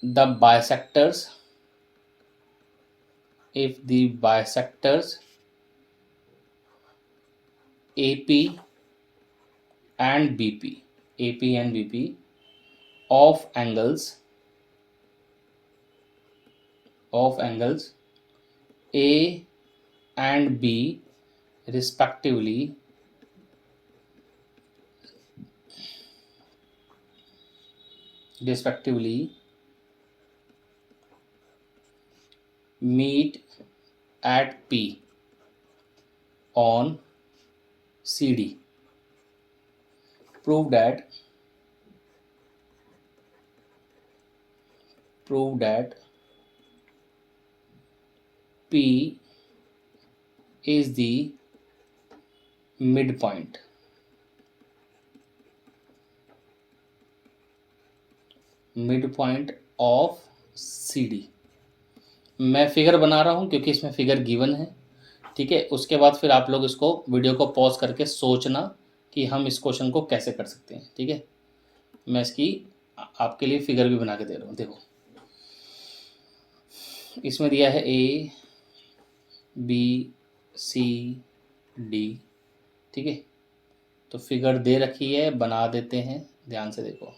the bisectors AP and BP of angles A and B respectively meet at P on CD. Prove that P is the midpoint of CD। मैं फिगर बना रहा हूँ क्योंकि इसमें फिगर गिवन है। ठीक है, उसके बाद फिर आप लोग इसको वीडियो को पॉज करके सोचना कि हम इस क्वेश्चन को कैसे कर सकते हैं। ठीक है, मैं इसकी आपके लिए फिगर भी बना के दे रहा हूँ। देखो, इसमें दिया है A B C D। ठीक है, तो फिगर दे रखी है, बना देते हैं, ध्यान से देखो।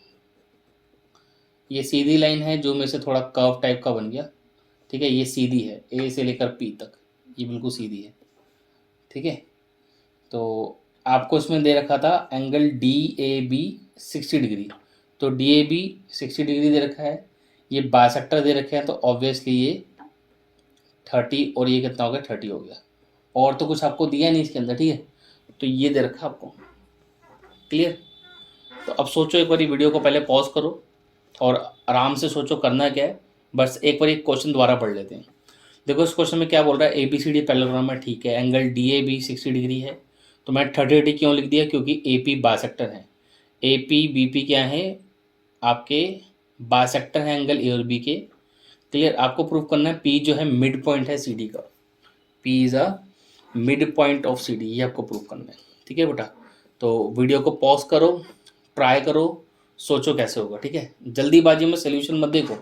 ये सीधी लाइन है, जो में से थोड़ा कर्व टाइप का बन गया। ठीक है, ये सीधी है, ए से लेकर पी तक ये बिल्कुल सीधी है। ठीक है, तो आपको इसमें दे रखा था angle D A B 60 degree, तो डी ए बी 60 डिग्री दे रखा है, ये बाइसेक्टर दे रखे हैं, तो ऑब्वियसली ये 30 और ये कितना हो गया, 30 हो गया। और तो कुछ आपको दिया नहीं इसके अंदर। ठीक है, तो ये दे रखा आपको। क्लियर, तो अब सोचो, एक बार वीडियो को पहले पॉज करो और आराम से सोचो करना क्या है। बस एक बार एक क्वेश्चन दोबारा पढ़ लेते हैं। देखो, इस क्वेश्चन में क्या बोल रहा है, A B C D parallelogram है। ठीक है, angle D A B 60 degree है, तो मैं 30 डिग्री क्यों लिख दिया, क्योंकि ए पी बाइसेक्टर है। ए पी बी पी क्या है आपके बाइसेक्टर है एंगल ए और बी के। क्लियर। आपको प्रूव करना है पी जो है मिड पॉइंट है सी डी का, P is a mid point of C D, ये आपको प्रूव करना है। ठीक है बेटा, तो वीडियो को पॉज करो, ट्राई करो, सोचो कैसे होगा। ठीक है, जल्दीबाजी में सोल्यूशन मत देखो,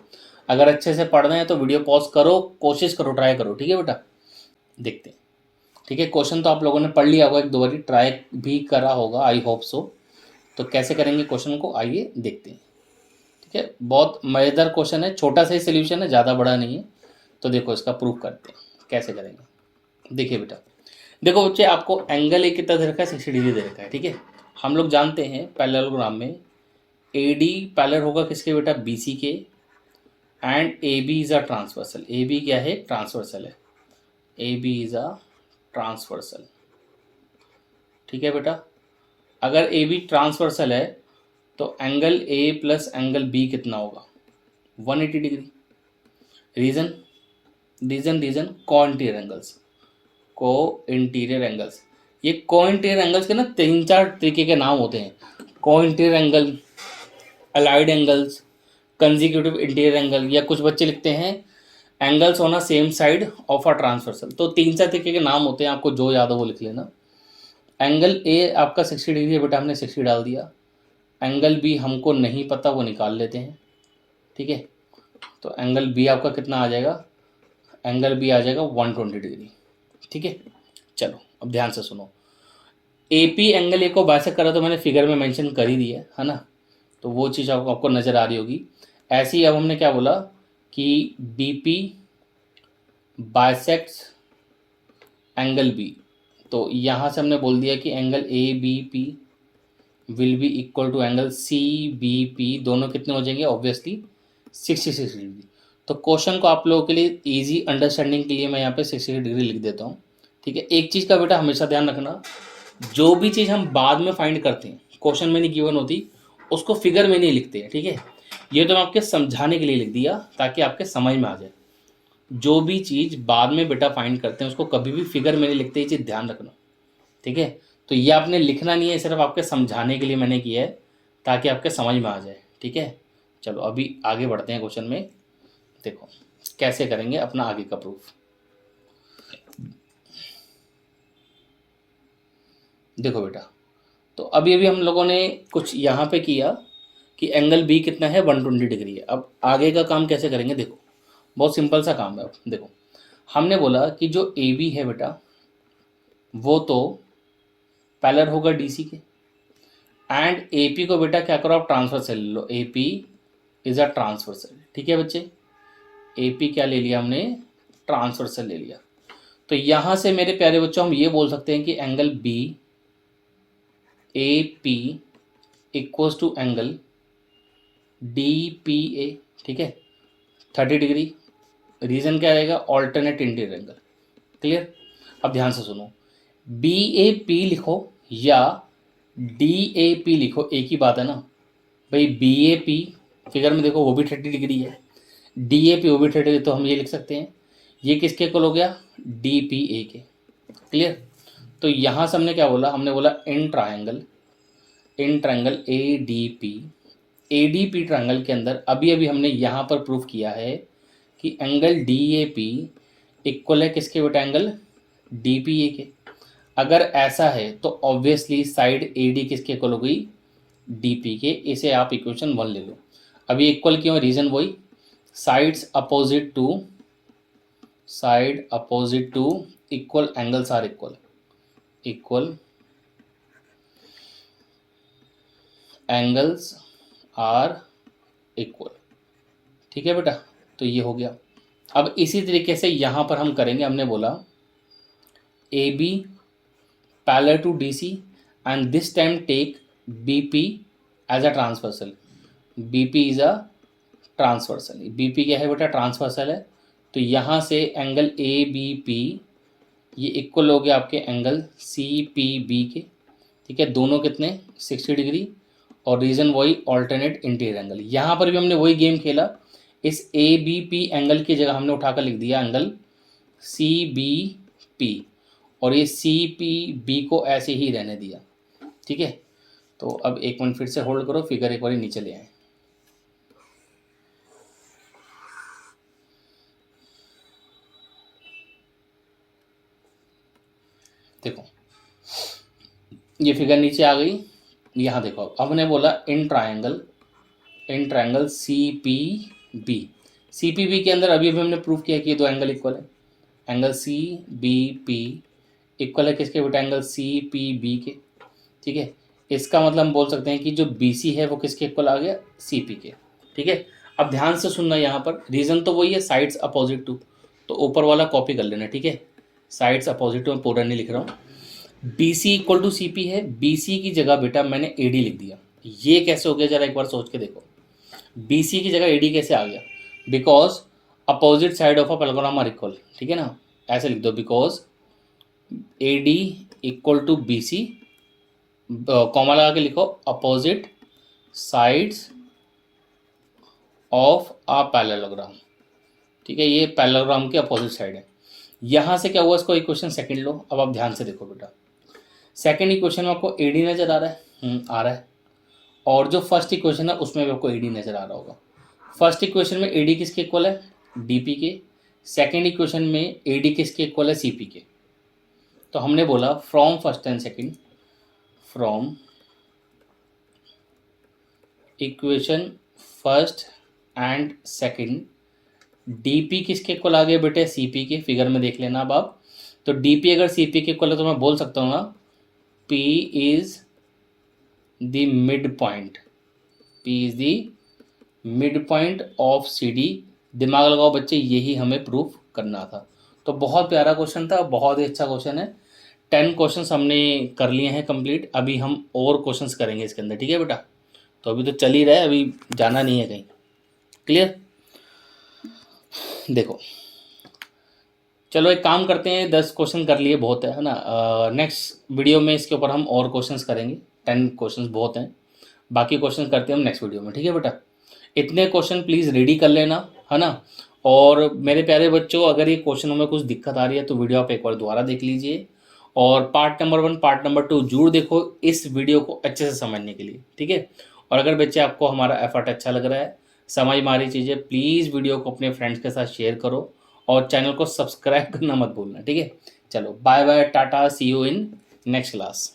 अगर अच्छे से पढ़ना है तो वीडियो पॉज करो, कोशिश करो, ट्राई करो। ठीक है बेटा, देखते हैं। ठीक है, क्वेश्चन तो आप लोगों ने पढ़ लिया होगा, एक दो बारी ट्राई भी करा होगा, आई होप सो। तो कैसे करेंगे क्वेश्चन को, आइए देखते हैं। ठीक है, बहुत मज़ेदार क्वेश्चन है, छोटा सा ही सोल्यूशन है, ज़्यादा बड़ा नहीं है। तो देखो इसका प्रूफ करते हैं कैसे करेंगे। देखिए बेटा, देखो बच्चे, आपको एंगल ए कितना दे रखा है, 60 डिग्री दे रखा है। ठीक है, हम लोग जानते हैं पैरेललोग्राम में ए डी पैरेलल होगा किसके बेटा, बी सी के, and A B is a transversal. A B क्या है, ट्रांसवर्सल है, A B is a transversal. ठीक है बेटा, अगर ए बी ट्रांसवर्सल है तो angle A plus angle B कितना होगा, 180 degree. Reason reason reason co interior angles, co interior angles. ये को इंटीरियर एंगल्स के ना 3-4 तरीके के नाम होते हैं, को interior angle, allied angles, consecutive interior angle, या कुछ बच्चे लिखते हैं angles on a same side of a transversal. तो 3-4 तरीके के नाम होते हैं, आपको जो याद हो वो लिख लेना। एंगल ए आपका 60 डिग्री है बेटा, हमने 60 डाल दिया। एंगल बी हमको नहीं पता, वो निकाल लेते हैं। ठीक है, तो एंगल बी आपका कितना आ जाएगा, एंगल बी आ जाएगा 120 डिग्री। ठीक है, चलो अब ध्यान से सुनो। ए पी एंगल ए को बाइसेक्ट करा तो मैंने फिगर में मेंशन कर ही दिया है ना, तो वो चीज़ आपको नज़र आ रही होगी। ऐसे ही अब हमने क्या बोला कि B P bisects angle B, तो यहाँ से हमने बोल दिया कि angle A B P will be equal to angle C B P, दोनों कितने हो जाएंगे, ऑब्वियसली 66 डिग्री। तो क्वेश्चन को आप लोगों के लिए इजी अंडरस्टैंडिंग के लिए मैं यहाँ पे 60 डिग्री लिख देता हूँ। ठीक है, एक चीज़ का बेटा हमेशा ध्यान रखना, जो भी चीज़ हम बाद में फाइंड करते हैं, क्वेश्चन में नहीं गिवन होती, उसको फिगर में नहीं लिखते हैं। ठीक है, ये तो मैं आपके समझाने के लिए लिख दिया ताकि आपके समझ में आ जाए। जो भी चीज़ बाद में बेटा फाइंड करते हैं उसको कभी भी फिगर में नहीं लिखते, ये चीज़ ध्यान रखना। ठीक है, तो ये आपने लिखना नहीं है, सिर्फ आपके समझाने के लिए मैंने किया है ताकि आपके समझ में आ जाए। ठीक है, चलो अभी आगे बढ़ते हैं क्वेश्चन में। देखो कैसे करेंगे अपना आगे का प्रूफ। देखो बेटा, तो अभी अभी हम लोगों ने कुछ यहाँ पे किया कि एंगल बी कितना है, 120 डिग्री है। अब आगे का काम कैसे करेंगे, देखो बहुत सिंपल सा काम है। अब देखो, हमने बोला कि जो ए बी है बेटा वो तो पैरेलल होगा डी सी के, एंड ए पी को बेटा क्या करो आप, ट्रांसवर्सल ले लो, A P is a transversal. ठीक है बच्चे, ए पी क्या ले लिया हमने, ट्रांसवर्सल ले लिया। तो यहाँ से मेरे प्यारे बच्चों हम ये बोल सकते हैं कि angle B A P equals to angle D P A. ठीक है, 30 डिग्री। रीज़न क्या रहेगा, ऑल्टरनेट इंटीरियर एंगल। क्लियर। अब ध्यान से सुनो, बी ए पी लिखो या डी ए पी लिखो, एक ही बात है ना भाई। बी ए पी फिगर में देखो वो भी 30 डिग्री है, डी ए पी वो भी 30 डिग्री, तो हम ये लिख सकते हैं ये किसके इक्वल हो गया, डी पी ए के। क्लियर। तो यहाँ से हमने क्या बोला, हमने बोला in triangle A D P triangle के अंदर अभी अभी हमने यहाँ पर प्रूफ किया है कि angle D A P equal है किसके बेटा, एंगल डी पी ए के। अगर ऐसा है तो ऑब्वियसली साइड ए डी किसके इक्वल हो गई, डी पी के। इसे आप इक्वेशन 1 ले लो। अभी इक्वल क्यों, रीज़न वही, sides opposite to equal angles are equal angles are equal. ठीक है बेटा, तो ये हो गया। अब इसी तरीके से यहाँ पर हम करेंगे, हमने बोला A B parallel to D C and this time take B P as a transversal. B P is a transversal, B P क्या है बेटा, ट्रांसवर्सल है। तो यहाँ से एंगल ए बी पी ये इक्वल हो गया आपके एंगल सी पी बी के। ठीक है, दोनों कितने, 60 डिग्री, और रीज़न वही ऑल्टरनेट इंटीरियर एंगल। यहाँ पर भी हमने वही गेम खेला, इस ए बी पी एंगल की जगह हमने उठाकर लिख दिया एंगल सी बी पी, और ये सी पी बी को ऐसे ही रहने दिया। ठीक है, तो अब 1 मिनट फिर से होल्ड करो, फिगर एक बार नीचे ले आए। देखो ये फिगर नीचे आ गई। यहाँ देखो अब हमने बोला in triangle C P B के अंदर अभी हमने प्रूव किया कि ये दो एंगल इक्वल है। Angle C B P equal है किसके बेटा? एंगल सी पी बी के। ठीक है, इसका मतलब हम बोल सकते हैं कि जो बी सी है वो किसके इक्वल आ गया? सी पी के। ठीक है, अब ध्यान से सुनना, यहाँ पर रीजन तो वही है, साइड्स अपोजिट टू, तो ऊपर वाला कॉपी कर लेना। ठीक है, साइड्स अपोजिट टू, मैं पूरा नहीं लिख रहा हूँ। B C equal to C P है, बी सी की जगह बेटा मैंने ए डी लिख दिया। ये कैसे हो गया जरा एक बार सोच के देखो, बी सी की जगह ए डी कैसे आ गया? Because opposite side of a parallelogram are equal. ठीक है ना, ऐसे लिख दो, because A D equal to B C, comma लगा के लिखो, opposite sides of a parallelogram. ठीक है, ये पैरेललोग्राम के अपोजिट साइड है। यहाँ से क्या हुआ, इसको इक्वेशन सेकंड लो। अब आप ध्यान से देखो बेटा, सेकंड इक्वेशन में आपको ए डी नज़र आ रहा है, आ रहा है, और जो फर्स्ट इक्वेशन है उसमें भी आपको ए डी नज़र आ रहा होगा। फर्स्ट इक्वेशन में ए डी किसके इक्वल है? डी पी के। सेकेंड इक्वेशन में ए डी किसके इक्वल है? सी पी के। तो हमने बोला from first and second, from equation first and second, D P किसके इक्वल आ गए बेटे? सी पी के। फिगर में देख लेना अब आप, तो डी पी अगर सी पी के इक्वल है तो मैं बोल सकता हूँ ना, P is the mid point, P is the mid point of C D. दिमाग लगाओ बच्चे, यही हमें प्रूफ करना था। तो बहुत प्यारा क्वेश्चन था, बहुत ही अच्छा क्वेश्चन है। 10 क्वेश्चंस हमने कर लिए हैं कंप्लीट, अभी हम और क्वेश्चंस करेंगे इसके अंदर। ठीक है बेटा, तो अभी तो चल ही रहा है, अभी जाना नहीं है कहीं। क्लियर? देखो चलो एक काम करते हैं, 10 क्वेश्चन कर लिए, बहुत है ना। नेक्स्ट वीडियो में इसके ऊपर हम और क्वेश्चंस करेंगे। 10 क्वेश्चंस बहुत हैं, बाकी क्वेश्चन करते हैं हम नेक्स्ट वीडियो में। ठीक है बेटा, इतने क्वेश्चन प्लीज़ रेडी कर लेना, है ना। और मेरे प्यारे बच्चों, अगर ये क्वेश्चनों में कुछ दिक्कत आ रही है तो वीडियो आप एक बार दोबारा देख लीजिए, और पार्ट नंबर 1 पार्ट नंबर 2 जरूर देखो इस वीडियो को अच्छे से समझने के लिए। ठीक है, और अगर बच्चे आपको हमारा एफर्ट अच्छा लग रहा है, समझ में आ रही चीज़ें, प्लीज़ वीडियो को अपने फ्रेंड्स के साथ शेयर करो और चैनल को सब्सक्राइब करना मत भूलना। ठीक है, चलो bye bye, tata, see you in next class.